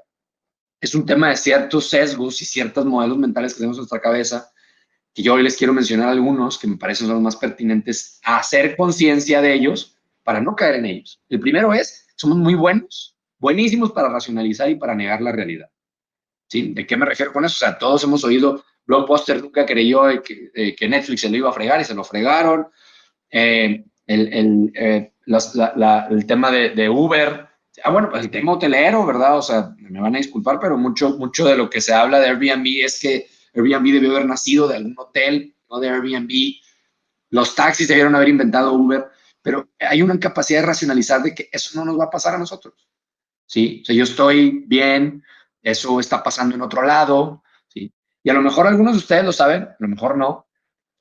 Es un tema de ciertos sesgos y ciertos modelos mentales que tenemos en nuestra cabeza, que yo hoy les quiero mencionar algunos que me parecen son los más pertinentes a hacer conciencia de ellos para no caer en ellos. El primero es, somos muy buenísimos para racionalizar y para negar la realidad. ¿Sí? ¿De qué me refiero con eso? O sea, todos hemos oído, Blockbuster nunca creyó que Netflix se lo iba a fregar y se lo fregaron. El tema de Uber. Bueno, pues el tema hotelero, ¿verdad? O sea, me van a disculpar, pero mucho de lo que se habla de Airbnb es que Airbnb debió haber nacido de algún hotel, no de Airbnb. Los taxis debieron haber inventado Uber, pero hay una capacidad de racionalizar de que eso no nos va a pasar a nosotros. ¿Sí? O sea, yo estoy bien, eso está pasando en otro lado, ¿sí? Y a lo mejor algunos de ustedes lo saben, a lo mejor no,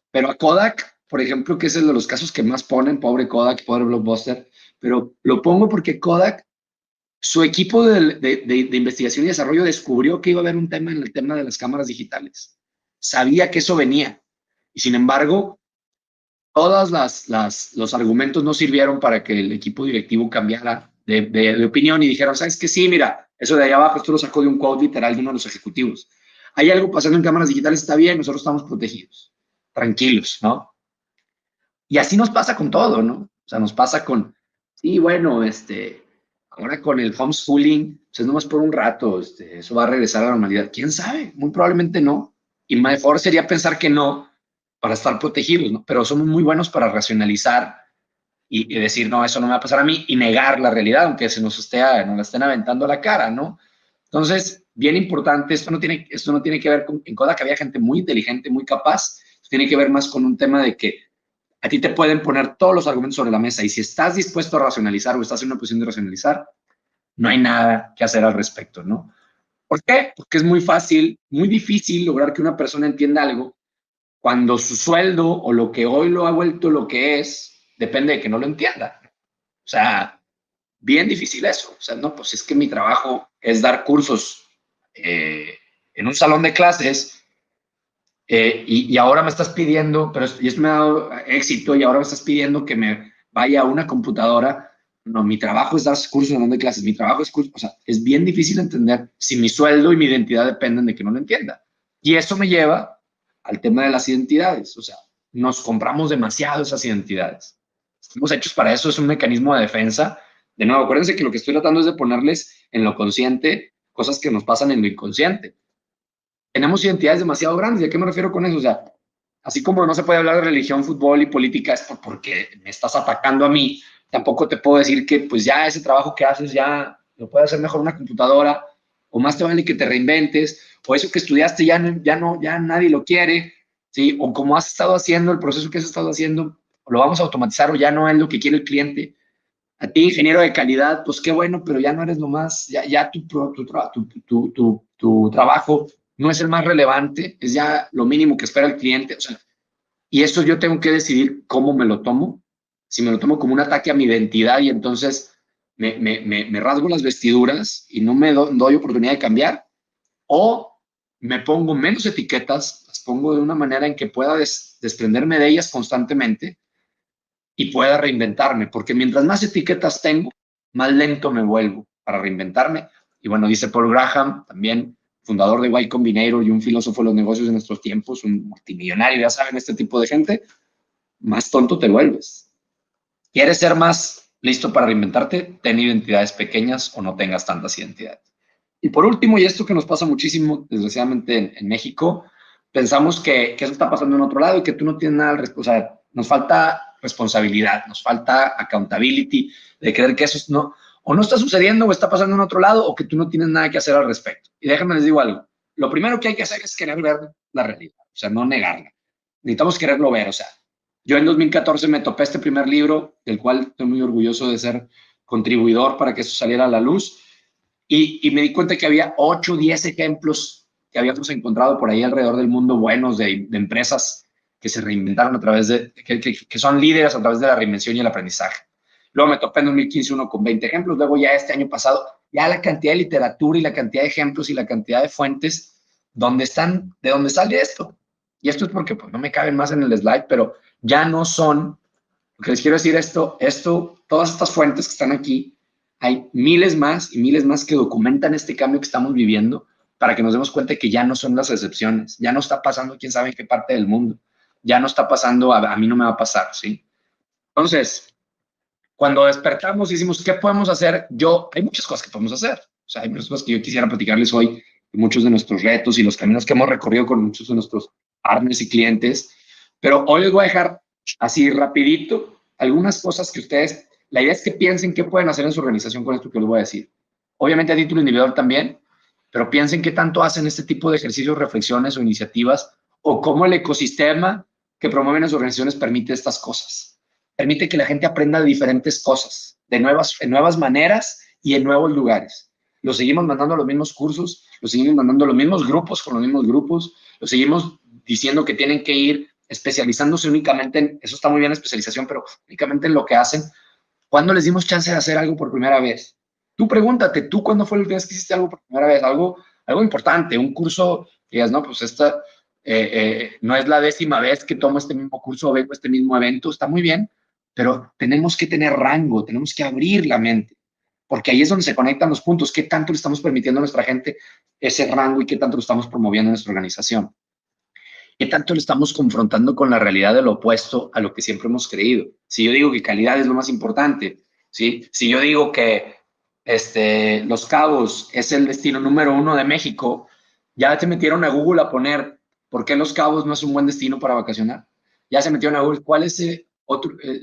pero a Kodak, por ejemplo, que es el de los casos que más ponen, pobre Kodak, pobre Blockbuster, pero lo pongo porque Kodak, su equipo de investigación y desarrollo descubrió que iba a haber un tema en el tema de las cámaras digitales. Sabía que eso venía. Y sin embargo, todos los argumentos no sirvieron para que el equipo directivo cambiara de opinión y dijeron, ¿sabes qué? Sí, mira, eso de allá abajo, esto lo sacó de un quote literal de uno de los ejecutivos. Hay algo pasando en cámaras digitales, está bien, nosotros estamos protegidos, tranquilos, ¿no? Y así nos pasa con todo, ¿no? O sea, nos pasa con, sí, bueno, ahora con el homeschooling, pues es nomás por un rato, eso va a regresar a la normalidad. ¿Quién sabe? Muy probablemente no. Y mejor sería pensar que no para estar protegidos, ¿no? Pero somos muy buenos para racionalizar y decir, no, eso no me va a pasar a mí y negar la realidad, aunque nos la estén aventando a la cara, ¿no? Entonces, bien importante, esto no tiene que ver con, en Kodak había gente muy inteligente, muy capaz, tiene que ver más con un tema de que a ti te pueden poner todos los argumentos sobre la mesa y si estás dispuesto a racionalizar o estás en una posición de racionalizar, no hay nada que hacer al respecto, ¿no? ¿Por qué? Porque es muy fácil, muy difícil lograr que una persona entienda algo cuando su sueldo o lo que hoy lo ha vuelto lo que es, depende de que no lo entienda. O sea, bien difícil eso. O sea, no, pues es que mi trabajo es dar cursos en un salón de clases y ahora me estás pidiendo, y esto me ha dado éxito, y ahora me estás pidiendo que me vaya a una computadora. No, mi trabajo es dar cursos en salón de clases, mi trabajo es curso, o sea, es bien difícil entender si mi sueldo y mi identidad dependen de que no lo entienda. Y eso me lleva al tema de las identidades, o sea, nos compramos demasiado esas identidades. Estamos hechos para eso, es un mecanismo de defensa. De nuevo, acuérdense que lo que estoy tratando es de ponerles en lo consciente cosas que nos pasan en lo inconsciente. Tenemos identidades demasiado grandes. ¿Y a qué me refiero con eso? O sea, así como no se puede hablar de religión, fútbol y política, es porque me estás atacando a mí. Tampoco te puedo decir que pues ya ese trabajo que haces ya lo puede hacer mejor una computadora, o más te vale que te reinventes, o eso que estudiaste ya nadie lo quiere, ¿sí? O como has estado haciendo, el proceso que has estado haciendo, lo vamos a automatizar o ya no es lo que quiere el cliente. A ti, ingeniero de calidad, pues qué bueno, pero ya no eres lo más, ya tu trabajo no es el más relevante, es ya lo mínimo que espera el cliente. O sea, y eso yo tengo que decidir cómo me lo tomo. Si me lo tomo como un ataque a mi identidad y entonces me rasgo las vestiduras y no me doy oportunidad de cambiar, o me pongo menos etiquetas, las pongo de una manera en que pueda desprenderme de ellas constantemente y pueda reinventarme, porque mientras más etiquetas tengo, más lento me vuelvo para reinventarme. Y bueno, dice Paul Graham, también fundador de Y Combinator y un filósofo de los negocios de nuestros tiempos, un multimillonario, ya saben, este tipo de gente, más tonto te vuelves. ¿Quieres ser más listo para reinventarte? Ten identidades pequeñas o no tengas tantas identidades. Y por último, y esto que nos pasa muchísimo, desgraciadamente, en México, pensamos que eso está pasando en otro lado y que tú no tienes nada al respecto. O sea, nos falta responsabilidad, nos falta accountability, de creer que eso no, o no está sucediendo o está pasando en otro lado o que tú no tienes nada que hacer al respecto. Y déjame les digo algo, lo primero que hay que hacer es querer ver la realidad, o sea, no negarla. Necesitamos quererlo ver, o sea, yo en 2014 me topé este primer libro, del cual estoy muy orgulloso de ser contribuidor para que eso saliera a la luz, y me di cuenta que había 8 o 10 ejemplos que habíamos encontrado por ahí alrededor del mundo buenos de empresas que se reinventaron a través de, que son líderes a través de la reinvención y el aprendizaje. Luego me topé en 2015 uno con 20 ejemplos, luego ya este año pasado, ya la cantidad de literatura y la cantidad de ejemplos y la cantidad de fuentes donde están, de dónde sale esto. Y esto es porque pues, no me caben más en el slide, pero ya no son, lo que les quiero decir todas estas fuentes que están aquí, hay miles más y miles más que documentan este cambio que estamos viviendo para que nos demos cuenta de que ya no son las excepciones, ya no está pasando quién sabe en qué parte del mundo, ya no está pasando, a mí no me va a pasar, ¿sí? Entonces, cuando despertamos y decimos, ¿qué podemos hacer? Hay muchas cosas que podemos hacer, o sea, hay muchas cosas que yo quisiera platicarles hoy, muchos de nuestros retos y los caminos que hemos recorrido con muchos de nuestros partners y clientes, pero hoy les voy a dejar así rapidito algunas cosas que ustedes, la idea es que piensen qué pueden hacer en su organización con esto que les voy a decir. Obviamente a título individual también, pero piensen qué tanto hacen este tipo de ejercicios, reflexiones o iniciativas, o cómo el ecosistema que promueven las organizaciones permite estas cosas. Permite que la gente aprenda de diferentes cosas, en nuevas maneras y en nuevos lugares. Los seguimos mandando a los mismos cursos, los seguimos mandando a los mismos grupos con los mismos grupos, los seguimos diciendo que tienen que ir especializándose únicamente en, eso está muy bien la especialización, pero únicamente en lo que hacen. ¿Cuándo les dimos chance de hacer algo por primera vez? Tú pregúntate, ¿tú cuándo fue la última vez que hiciste algo por primera vez? Algo importante, un curso que digas, no, pues esta no es la 10ª vez que tomo este mismo curso o vengo a este mismo evento, está muy bien, pero tenemos que tener rango, tenemos que abrir la mente, porque ahí es donde se conectan los puntos, qué tanto le estamos permitiendo a nuestra gente ese rango y qué tanto lo estamos promoviendo en nuestra organización. ¿Qué tanto le estamos confrontando con la realidad de lo opuesto a lo que siempre hemos creído? Si yo digo que calidad es lo más importante, ¿sí? Si yo digo que Los Cabos es el destino número 1 de México, ya se metieron a Google a poner ¿por qué Los Cabos no es un buen destino para vacacionar? Ya se metieron a Google, ¿cuál es el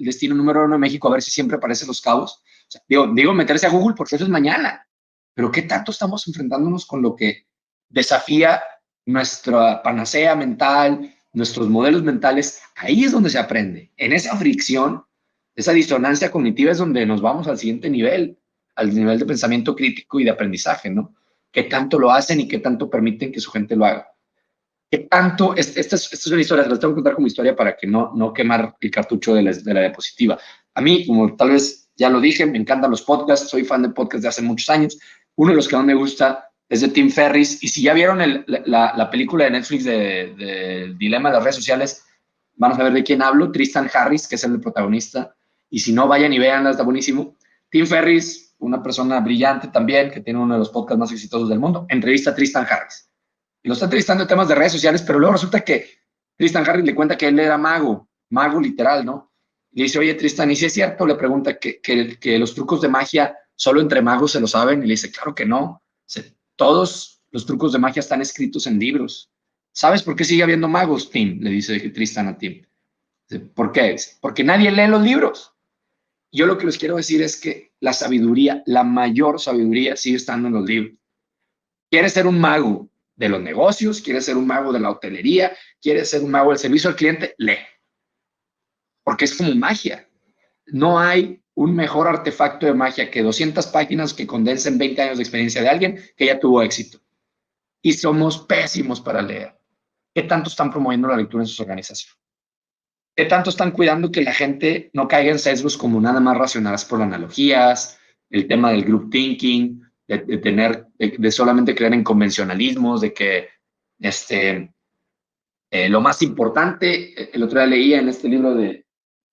destino número 1 de México? A ver si siempre aparece Los Cabos. O sea, digo meterse a Google porque eso es mañana, pero ¿qué tanto estamos enfrentándonos con lo que desafía nuestra panacea mental, nuestros modelos mentales, ahí es donde se aprende. En esa fricción, esa disonancia cognitiva es donde nos vamos al siguiente nivel, al nivel de pensamiento crítico y de aprendizaje, ¿no? ¿Qué tanto lo hacen y qué tanto permiten que su gente lo haga? ¿Qué tanto? Esta es una historia, te la tengo que contar como historia para que no quemar el cartucho de la diapositiva. A mí, como tal vez ya lo dije, me encantan los podcasts, soy fan de podcasts de hace muchos años. Uno de los que más me gusta es de Tim Ferriss. Y si ya vieron la película de Netflix de Dilema de las redes sociales, van a saber de quién hablo. Tristan Harris, que es el protagonista. Y si no, vayan y véanla, está buenísimo. Tim Ferriss, una persona brillante también, que tiene uno de los podcasts más exitosos del mundo, entrevista a Tristan Harris. Y lo está entrevistando en temas de redes sociales, pero luego resulta que Tristan Harris le cuenta que él era mago literal, ¿no? Y le dice, oye, Tristan, ¿y si es cierto? Le pregunta que los trucos de magia solo entre magos se lo saben. Y le dice, claro que no. Todos los trucos de magia están escritos en libros. ¿Sabes por qué sigue habiendo magos, Tim? Le dice Tristan a Tim. ¿Por qué? Porque nadie lee los libros. Yo lo que les quiero decir es que la sabiduría, la mayor sabiduría sigue estando en los libros. ¿Quieres ser un mago de los negocios? ¿Quieres ser un mago de la hotelería? ¿Quieres ser un mago del servicio al cliente? Lee. Porque es como magia. No hay un mejor artefacto de magia que 200 páginas que condensen 20 años de experiencia de alguien que ya tuvo éxito. Y somos pésimos para leer. ¿Qué tanto están promoviendo la lectura en sus organizaciones? ¿Qué tanto están cuidando que la gente no caiga en sesgos como nada más racionadas por analogías, el tema del group thinking, de solamente creer en convencionalismos, de que lo más importante, el otro día leía en este libro de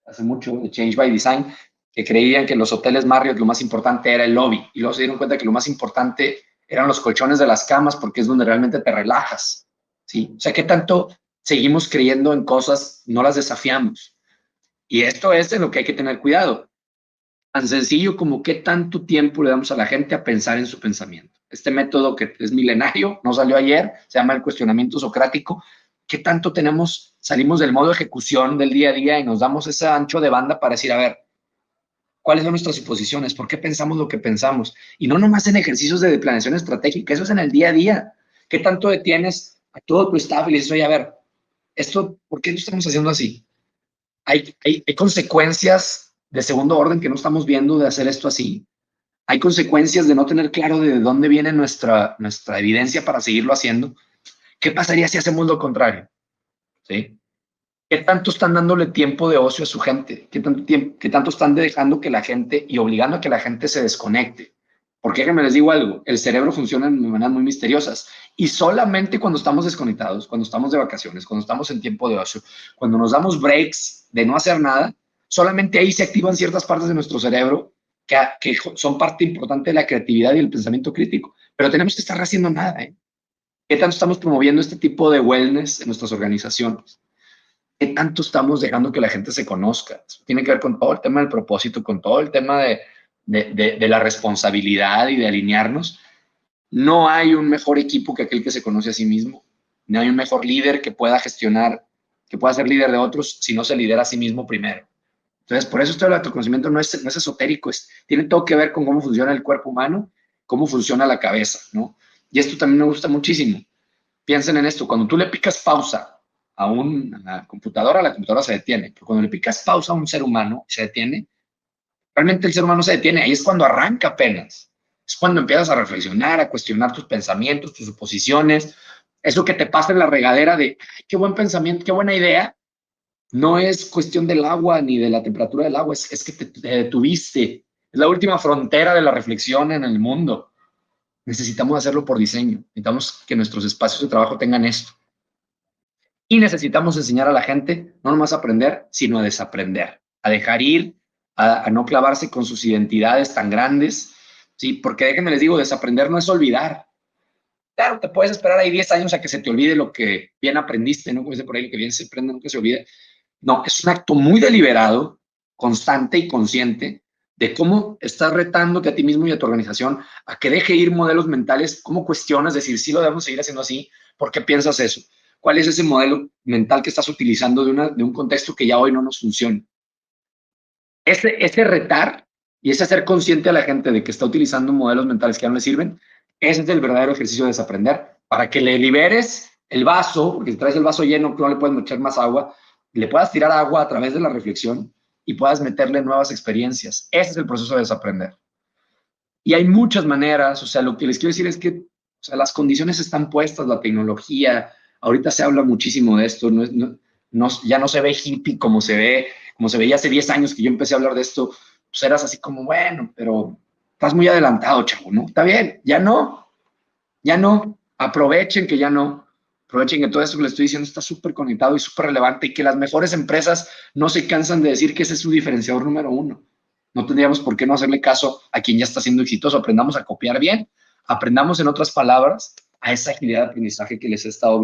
hace mucho, de Change by Design, que creían que en los hoteles Marriott lo más importante era el lobby, y luego se dieron cuenta que lo más importante eran los colchones de las camas, porque es donde realmente te relajas, ¿sí? O sea, ¿qué tanto seguimos creyendo en cosas, no las desafiamos? Y esto es en lo que hay que tener cuidado. Tan sencillo como qué tanto tiempo le damos a la gente a pensar en su pensamiento. Este método que es milenario, no salió ayer, se llama el cuestionamiento socrático. ¿Qué tanto salimos del modo de ejecución del día a día y nos damos ese ancho de banda para decir, a ver, ¿cuáles son nuestras suposiciones? ¿Por qué pensamos lo que pensamos? Y no nomás en ejercicios de planeación estratégica, eso es en el día a día. ¿Qué tanto detienes a todo tu staff y le dices, oye, a ver, ¿por qué lo estamos haciendo así? Hay consecuencias de segundo orden que no estamos viendo de hacer esto así. Hay consecuencias de no tener claro de dónde viene nuestra evidencia para seguirlo haciendo. ¿Qué pasaría si hacemos lo contrario? ¿Sí? ¿Qué tanto están dándole tiempo de ocio a su gente? ¿Qué tanto están dejando que la gente y obligando a que la gente se desconecte? Porque déjenme les digo algo, el cerebro funciona de maneras muy misteriosas y solamente cuando estamos desconectados, cuando estamos de vacaciones, cuando estamos en tiempo de ocio, cuando nos damos breaks de no hacer nada, solamente ahí se activan ciertas partes de nuestro cerebro que son parte importante de la creatividad y el pensamiento crítico. Pero tenemos que estar haciendo nada, ¿eh? ¿Qué tanto estamos promoviendo este tipo de wellness en nuestras organizaciones? ¿Qué tanto estamos dejando que la gente se conozca? Eso tiene que ver con todo el tema del propósito, con todo el tema de la responsabilidad y de alinearnos. No hay un mejor equipo que aquel que se conoce a sí mismo. No hay un mejor líder que pueda gestionar, que pueda ser líder de otros si no se lidera a sí mismo primero. Entonces, por eso esto del autoconocimiento no es esotérico, tiene todo que ver con cómo funciona el cuerpo humano, cómo funciona la cabeza, ¿no? Y esto también me gusta muchísimo. Piensen en esto, cuando tú le picas pausa a la computadora se detiene. Pero cuando le picas pausa a un ser humano, se detiene. Realmente el ser humano se detiene. Ahí es cuando arranca apenas. Es cuando empiezas a reflexionar, a cuestionar tus pensamientos, tus suposiciones. Eso que te pasa en la regadera de, ay, qué buen pensamiento, qué buena idea. No es cuestión del agua ni de la temperatura del agua, es que te detuviste. Es la última frontera de la reflexión en el mundo. Necesitamos hacerlo por diseño. Necesitamos que nuestros espacios de trabajo tengan esto. Y necesitamos enseñar a la gente no nomás a aprender, sino a desaprender, a dejar ir, a no clavarse con sus identidades tan grandes, ¿sí? Porque déjenme les digo, desaprender no es olvidar. Claro, te puedes esperar ahí 10 años a que se te olvide lo que bien aprendiste, ¿no? Como dice por ahí, lo que bien se aprende nunca se olvida. No, es un acto muy deliberado, constante y consciente de cómo estás retándote a ti mismo y a tu organización a que deje ir modelos mentales, cómo cuestionas, decir, sí lo debemos seguir haciendo así, ¿por qué piensas eso? ¿Cuál es ese modelo mental que estás utilizando de un contexto que ya hoy no nos funciona? Ese retar y ese hacer consciente a la gente de que está utilizando modelos mentales que ya no le sirven, ese es el verdadero ejercicio de desaprender, para que le liberes el vaso, porque si traes el vaso lleno, no le puedes echar más agua, le puedas tirar agua a través de la reflexión y puedas meterle nuevas experiencias. Ese es el proceso de desaprender. Y hay muchas maneras, o sea, lo que les quiero decir es que, o sea, las condiciones están puestas, la tecnología, ahorita se habla muchísimo de esto, ya no se ve hippie como se veía hace 10 años que yo empecé a hablar de esto, pues eras así como, bueno, pero estás muy adelantado, chavo, ¿no? Está bien, ya no, aprovechen que ya no, aprovechen que todo esto que les estoy diciendo está súper conectado y súper relevante y que las mejores empresas no se cansan de decir que ese es su diferenciador número uno. No tendríamos por qué no hacerle caso a quien ya está siendo exitoso. Aprendamos a copiar bien, aprendamos en otras palabras a esa agilidad de aprendizaje que les he estado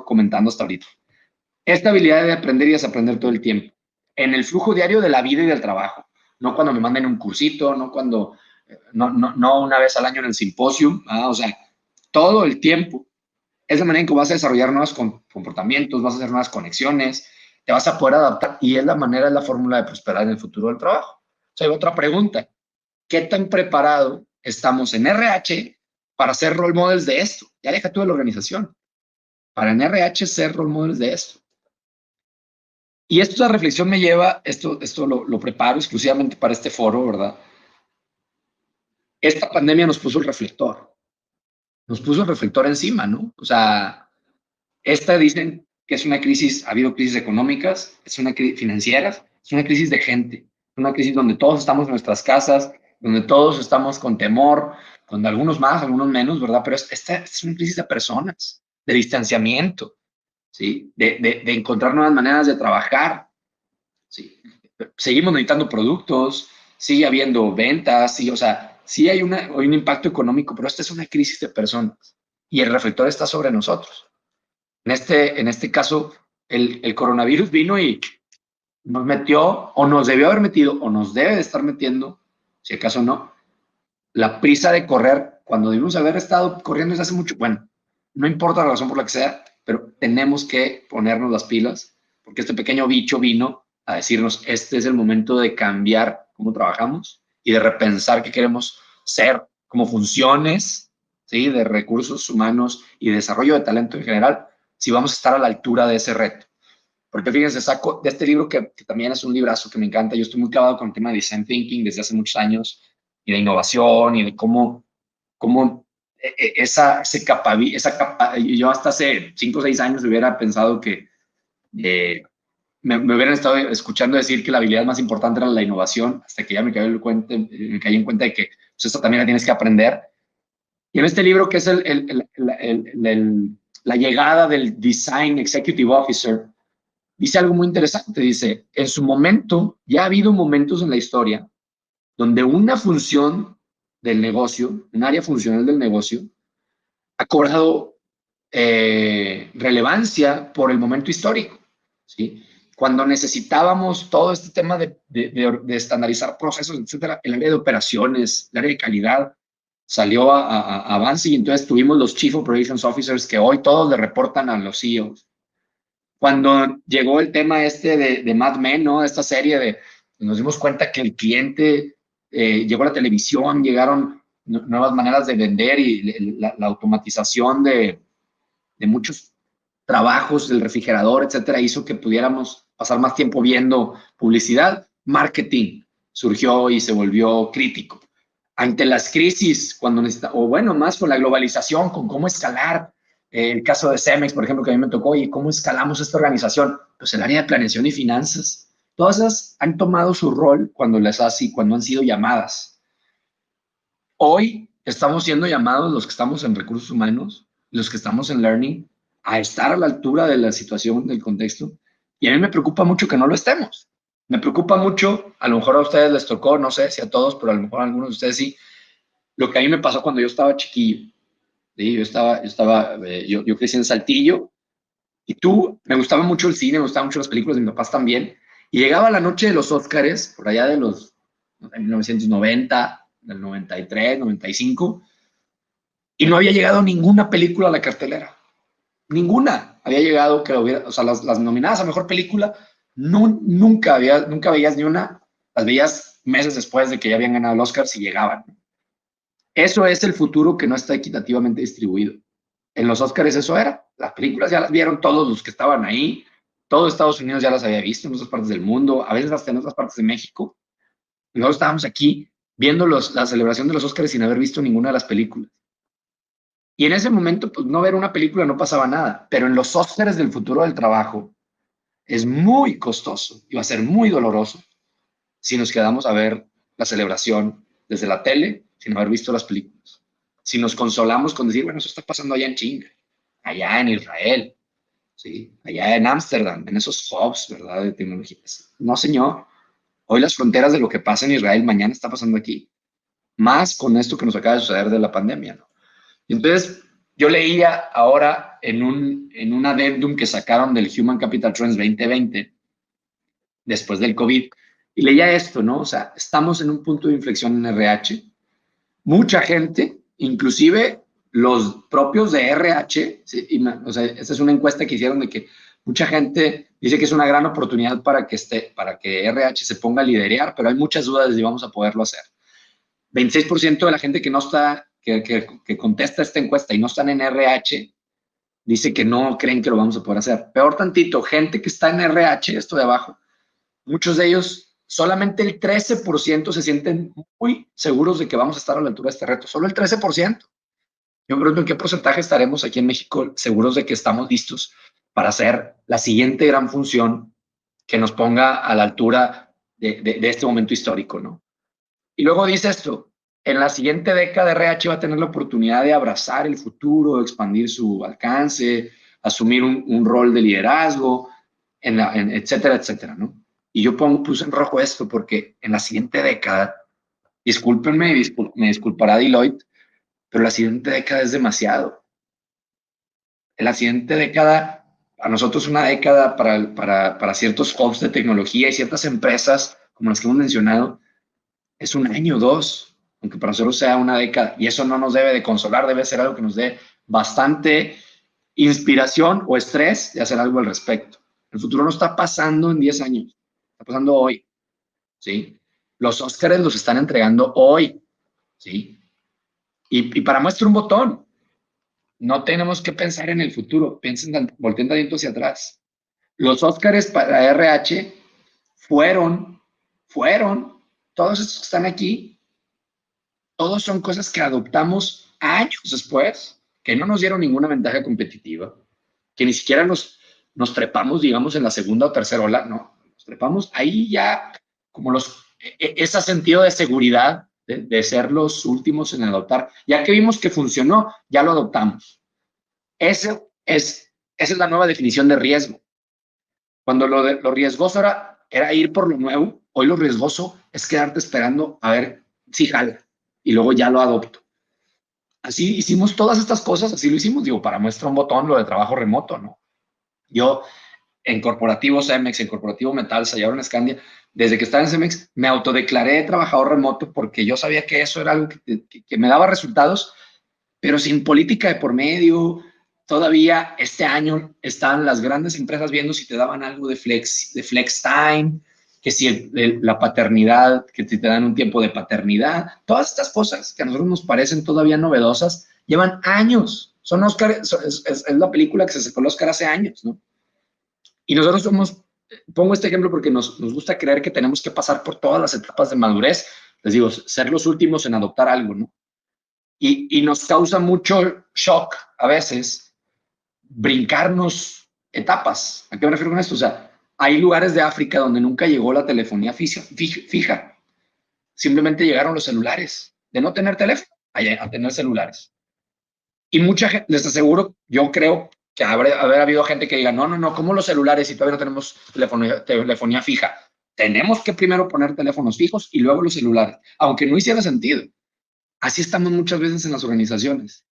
comentando hasta ahorita. Esta habilidad de aprender y desaprender todo el tiempo, en el flujo diario de la vida y del trabajo, no cuando me manden un cursito, no una vez al año en el simposio, o sea, todo el tiempo. Es la manera en que vas a desarrollar nuevos comportamientos, vas a hacer nuevas conexiones, te vas a poder adaptar y es la fórmula de prosperar en el futuro del trabajo. O sea, hay otra pregunta. ¿Qué tan preparado estamos en RH para ser role models de esto? Ya deja tú de la organización. Para en RH ser role models de esto. Y esta reflexión me lleva, esto lo preparo exclusivamente para este foro, ¿verdad? Esta pandemia nos puso el reflector encima, ¿no? O sea, dicen que es una crisis, ha habido crisis económicas, es una crisis financieras, es una crisis de gente, una crisis donde todos estamos en nuestras casas, donde todos estamos con temor, donde algunos más, algunos menos, ¿verdad? Pero esta es una crisis de personas, de distanciamiento, ¿sí? De encontrar nuevas maneras de trabajar, ¿sí? Seguimos necesitando productos, sigue habiendo ventas, sí, o sea, sí hay un impacto económico, pero esta es una crisis de personas y el reflector está sobre nosotros. En este caso, el coronavirus vino y nos metió, o nos debió haber metido, o nos debe de estar metiendo, si acaso no, la prisa de correr, cuando debimos haber estado corriendo desde hace mucho, bueno, no importa la razón por la que sea, pero tenemos que ponernos las pilas, porque este pequeño bicho vino a decirnos, este es el momento de cambiar cómo trabajamos y de repensar qué queremos ser como funciones, ¿sí? De recursos humanos y desarrollo de talento en general, si vamos a estar a la altura de ese reto. Porque fíjense, saco de este libro que también es un librazo que me encanta. Yo estoy muy clavado con el tema de design thinking desde hace muchos años y de innovación y de cómo yo hasta hace 5 o 6 años hubiera pensado que me hubieran estado escuchando decir que la habilidad más importante era la innovación, hasta que ya me caí en cuenta de que pues, esto también la tienes que aprender. Y en este libro, que es la llegada del Design Executive Officer, dice algo muy interesante. Dice, en su momento, ya ha habido momentos en la historia donde una función del negocio, un área funcional del negocio, ha cobrado relevancia por el momento histórico, ¿sí? Cuando necesitábamos todo este tema de estandarizar procesos, etcétera, el área de operaciones, el área de calidad, salió a avance y entonces tuvimos los Chief Operations Officers que hoy todos le reportan a los CEOs. Cuando llegó el tema de Mad Men, ¿no? Esta serie nos dimos cuenta que el cliente llegó a la televisión, llegaron nuevas maneras de vender y la automatización de muchos trabajos del refrigerador, etcétera, hizo que pudiéramos pasar más tiempo viendo publicidad. Marketing surgió y se volvió crítico. Ante las crisis, o bueno, más con la globalización, con cómo escalar, el caso de Cemex, por ejemplo, que a mí me tocó, y cómo escalamos esta organización, pues el área de planeación y finanzas, todas esas han tomado su rol cuando han sido llamadas. Hoy estamos siendo llamados los que estamos en recursos humanos, los que estamos en learning, a estar a la altura de la situación, del contexto, y a mí me preocupa mucho que no lo estemos. Me preocupa mucho, a lo mejor a ustedes les tocó, no sé si a todos, pero a lo mejor a algunos de ustedes sí, lo que a mí me pasó cuando yo estaba chiquillo. ¿Sí? Yo crecí en Saltillo y me gustaba mucho el cine, me gustaban mucho las películas de mis papás también. Y llegaba la noche de los Óscares, por allá de los 1990, del 93, 95, y no había llegado ninguna película a la cartelera. Ninguna había llegado o sea, las nominadas a mejor película, nunca veías ni una, las veías meses después de que ya habían ganado el Oscar si llegaban. Eso es el futuro que no está equitativamente distribuido. En los Óscares eso era. Las películas ya las vieron todos los que estaban ahí. Todo Estados Unidos ya las había visto en otras partes del mundo, a veces hasta en otras partes de México. Y nosotros estábamos aquí viendo la celebración de los Óscares sin haber visto ninguna de las películas. Y en ese momento, pues no ver una película no pasaba nada. Pero en los Óscares del futuro del trabajo es muy costoso y va a ser muy doloroso si nos quedamos a ver la celebración desde la tele sin haber visto las películas. Si nos consolamos con decir, bueno, eso está pasando allá en China, allá en Israel, ¿sí? Allá en Ámsterdam, en esos hubs, ¿verdad?, de tecnologías. No, señor. Hoy las fronteras de lo que pasa en Israel mañana está pasando aquí. Más con esto que nos acaba de suceder de la pandemia, ¿no? Y entonces, yo leía ahora en un addendum que sacaron del Human Capital Trends 2020, después del COVID, y leía esto, ¿no? O sea, estamos en un punto de inflexión en RH. Mucha gente, inclusive los propios de RH, ¿sí? O sea, esta es una encuesta que hicieron de que mucha gente dice que es una gran oportunidad para que RH se ponga a liderar, pero hay muchas dudas de si vamos a poderlo hacer. 26% de la gente que no está, que contesta esta encuesta y no están en RH, dice que no creen que lo vamos a poder hacer. Peor tantito, gente que está en RH, esto de abajo, muchos de ellos, solamente el 13% se sienten muy seguros de que vamos a estar a la altura de este reto. Solo el 13%. Yo me pregunto en qué porcentaje estaremos aquí en México seguros de que estamos listos para hacer la siguiente gran función que nos ponga a la altura de este momento histórico, ¿no? Y luego dice esto, en la siguiente década RH va a tener la oportunidad de abrazar el futuro, expandir su alcance, asumir un rol de liderazgo, etcétera, etcétera, ¿no? Y yo puse en rojo esto porque en la siguiente década, discúlpenme, me disculpará Deloitte, pero la siguiente década es demasiado. En la siguiente década, a nosotros una década para ciertos hubs de tecnología y ciertas empresas, como las que hemos mencionado, es un año o dos, aunque para nosotros sea una década. Y eso no nos debe de consolar, debe ser algo que nos dé bastante inspiración o estrés de hacer algo al respecto. El futuro no está pasando en 10 años, está pasando hoy, ¿sí? Los Óscares los están entregando hoy, ¿sí? Y para muestra un botón, no tenemos que pensar en el futuro, volteen tantito hacia atrás. Los Óscares para RH fueron, todos estos que están aquí, todos son cosas que adoptamos años después, que no nos dieron ninguna ventaja competitiva, que ni siquiera nos trepamos, digamos, en la segunda o tercera ola, no, nos trepamos ahí ya como ese sentido de seguridad de ser los últimos en adoptar. Ya que vimos que funcionó, ya lo adoptamos. Esa es la nueva definición de riesgo. Cuando lo riesgoso era ir por lo nuevo, hoy lo riesgoso es quedarte esperando a ver si jala y luego ya lo adopto. Así hicimos todas estas cosas, así lo hicimos, digo, para muestra un botón lo de trabajo remoto, ¿no? Yo en corporativo Cemex, en corporativo Metalsa y ahora en Scandia, desde que estaba en Cemex, me autodeclaré trabajador remoto porque yo sabía que eso era algo que me daba resultados, pero sin política de por medio. Todavía este año estaban las grandes empresas viendo si te daban algo de flex time, que si la paternidad, que si te dan un tiempo de paternidad. Todas estas cosas que a nosotros nos parecen todavía novedosas, llevan años. Son Oscar, es la película que se sacó el Oscar hace años, ¿no? Y nosotros pongo este ejemplo porque nos gusta creer que tenemos que pasar por todas las etapas de madurez. Les digo, ser los últimos en adoptar algo, ¿no? Y nos causa mucho shock a veces brincarnos etapas. ¿A qué me refiero con esto? O sea, hay lugares de África donde nunca llegó la telefonía fija. Simplemente llegaron los celulares. De no tener teléfono a tener celulares. Y mucha gente, les aseguro, yo creo que haber habido gente que diga, no, ¿cómo los celulares si todavía no tenemos telefonía fija? Tenemos que primero poner teléfonos fijos y luego los celulares, aunque no hiciera sentido. Así estamos muchas veces en las organizaciones.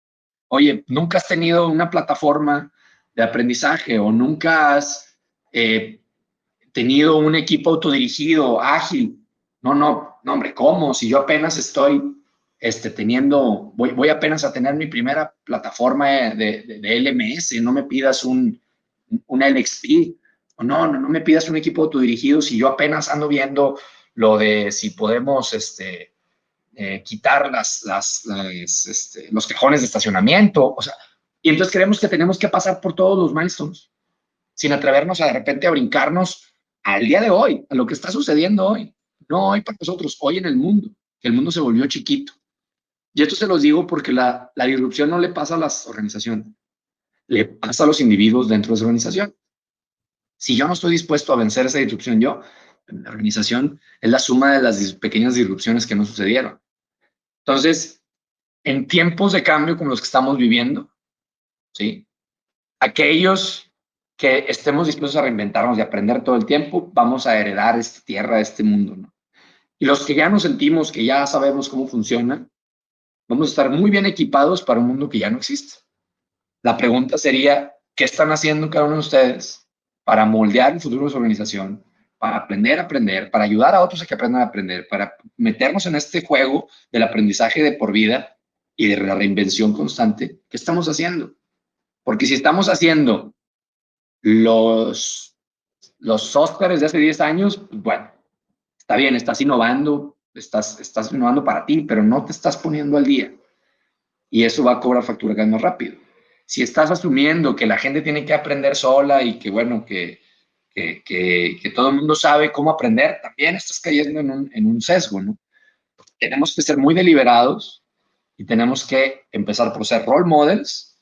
Oye, nunca has tenido una plataforma de aprendizaje o nunca has tenido un equipo autodirigido, ágil. No, hombre, ¿cómo? Si yo apenas estoy voy apenas a tener mi primera plataforma de LMS, no me pidas un LXP, o no me pidas un equipo autodirigido si yo apenas ando viendo lo de si podemos quitar los cajones de estacionamiento, o sea, Y entonces creemos que tenemos que pasar por todos los milestones, sin atrevernos a de repente a brincarnos al día de hoy, a lo que está sucediendo hoy. No hoy para nosotros, hoy en el mundo, que el mundo se volvió chiquito. Y esto se los digo porque la disrupción no le pasa a las organizaciones, le pasa a los individuos dentro de esa organización. Si yo no estoy dispuesto a vencer esa disrupción, la organización es la suma de las pequeñas disrupciones que no sucedieron. Entonces, en tiempos de cambio como los que estamos viviendo, ¿sí? Aquellos que estemos dispuestos a reinventarnos y aprender todo el tiempo, vamos a heredar esta tierra, este mundo, ¿no? Y los que ya nos sentimos, que ya sabemos cómo funciona, vamos a estar muy bien equipados para un mundo que ya no existe. La pregunta sería, ¿qué están haciendo cada uno de ustedes para moldear el futuro de su organización, para aprender a aprender, para ayudar a otros a que aprendan a aprender, para meternos en este juego del aprendizaje de por vida y de la reinvención constante? ¿Qué estamos haciendo? Porque si estamos haciendo los softwares de hace 10 años, pues bueno, está bien, estás innovando para ti, pero no te estás poniendo al día. Y eso va a cobrar factura cada vez más rápido. Si estás asumiendo que la gente tiene que aprender sola y que, bueno, que todo el mundo sabe cómo aprender, también estás cayendo en un sesgo, ¿no? Tenemos que ser muy deliberados y tenemos que empezar por ser role models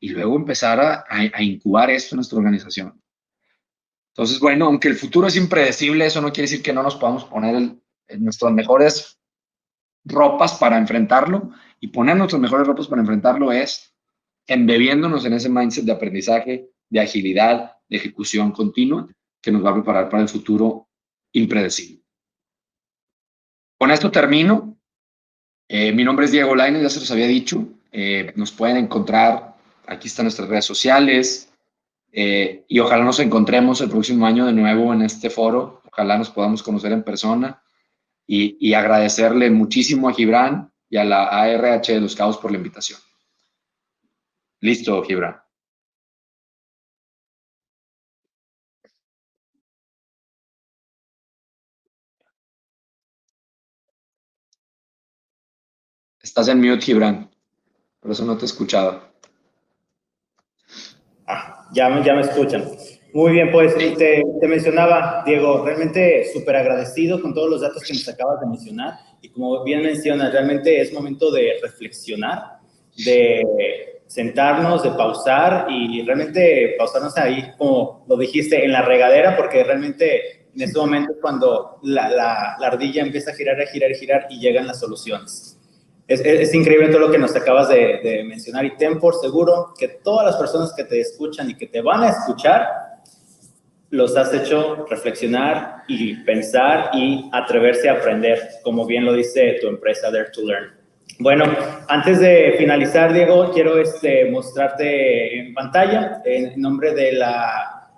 y luego empezar a incubar esto en nuestra organización. Entonces, bueno, aunque el futuro es impredecible, eso no quiere decir que no nos podamos poner en nuestras mejores ropas para enfrentarlo, y poner nuestras mejores ropas para enfrentarlo es embebiéndonos en ese mindset de aprendizaje, de agilidad, de ejecución continua, que nos va a preparar para el futuro impredecible. Con esto termino. Mi nombre es Diego Lainez, ya se los había dicho. Nos pueden encontrar, aquí están nuestras redes sociales, y ojalá nos encontremos el próximo año de nuevo en este foro. Ojalá nos podamos conocer en persona y agradecerle muchísimo a Gibran y a la ARH de Los Cabos por la invitación. Listo, Gibran. Estás en mute, Gibran. Por eso no te he escuchado. Ya me escuchan. Muy bien, pues te mencionaba, Diego, realmente súper agradecido con todos los datos que nos acabas de mencionar. Y como bien mencionas, realmente es momento de reflexionar, de sentarnos, de pausar y realmente pausarnos ahí, como lo dijiste, en la regadera, porque realmente en este momento es cuando la ardilla empieza a girar y llegan las soluciones. Es increíble todo lo que nos acabas de mencionar y ten por seguro que todas las personas que te escuchan y que te van a escuchar los has hecho reflexionar y pensar y atreverse a aprender, como bien lo dice tu empresa Dare to Learn. Bueno, antes de finalizar, Diego, quiero mostrarte en pantalla, en nombre de la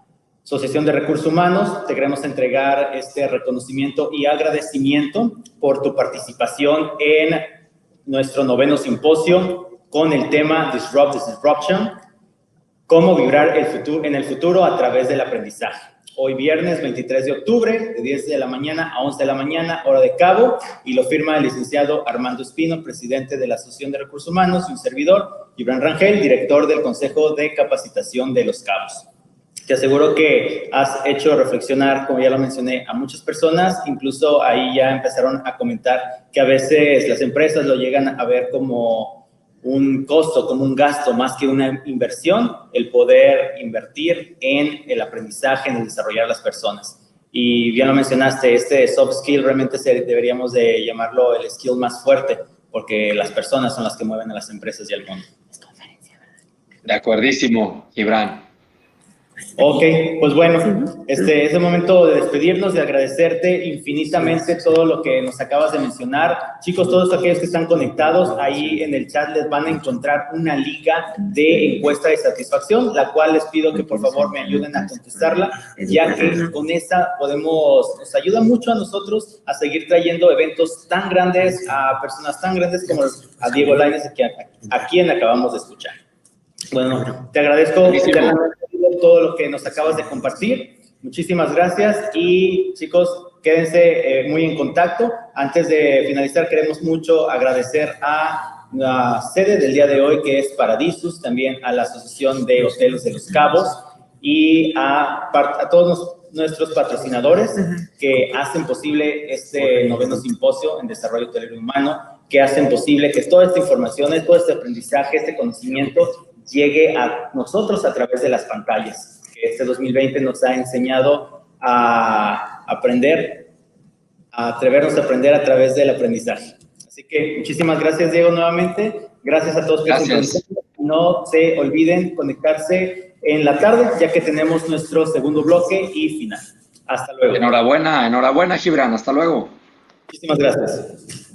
Asociación de Recursos Humanos, te queremos entregar este reconocimiento y agradecimiento por tu participación en nuestro 9º simposio con el tema Disrupt the Disruption, cómo vibrar en el futuro a través del aprendizaje. Hoy viernes 23 de octubre, de 10 de la mañana a 11 de la mañana, hora de Cabo, y lo firma el licenciado Armando Espino, presidente de la Asociación de Recursos Humanos, y un servidor, Gibran Rangel, director del Consejo de Capacitación de Los Cabos. Te aseguro que has hecho reflexionar, como ya lo mencioné, a muchas personas. Incluso ahí ya empezaron a comentar que a veces las empresas lo llegan a ver como un costo, como un gasto, más que una inversión, el poder invertir en el aprendizaje, en el desarrollar a las personas. Y bien lo mencionaste, este soft skill realmente deberíamos de llamarlo el skill más fuerte, porque las personas son las que mueven a las empresas y al mundo. De acuerdísimo, Gibran. Ok, pues bueno, es el momento de despedirnos, de agradecerte infinitamente todo lo que nos acabas de mencionar. Chicos, todos aquellos que están conectados, ahí en el chat les van a encontrar una liga de encuesta de satisfacción, la cual les pido que por favor me ayuden a contestarla, ya que con esa nos ayuda mucho a nosotros a seguir trayendo eventos tan grandes, a personas tan grandes como a Diego Lainez, a quien acabamos de escuchar. Bueno, te agradezco todo lo que nos acabas de compartir. Muchísimas gracias y chicos, quédense muy en contacto. Antes de finalizar, queremos mucho agradecer a la sede del día de hoy, que es Paradisus, también a la Asociación de Hoteles de Los Cabos y a todos nuestros patrocinadores que hacen posible este noveno simposio en desarrollo hotelero y humano, que hacen posible que toda esta información, todo este aprendizaje, este conocimiento llegue a nosotros a través de las pantallas, que este 2020 nos ha enseñado a aprender, a atrevernos a aprender a través del aprendizaje. Así que muchísimas gracias, Diego, nuevamente. Gracias a todos por Gracias. No se olviden conectarse en la tarde, ya que tenemos nuestro segundo bloque y final. Hasta luego. Enhorabuena, Gibran. Hasta luego. Muchísimas gracias.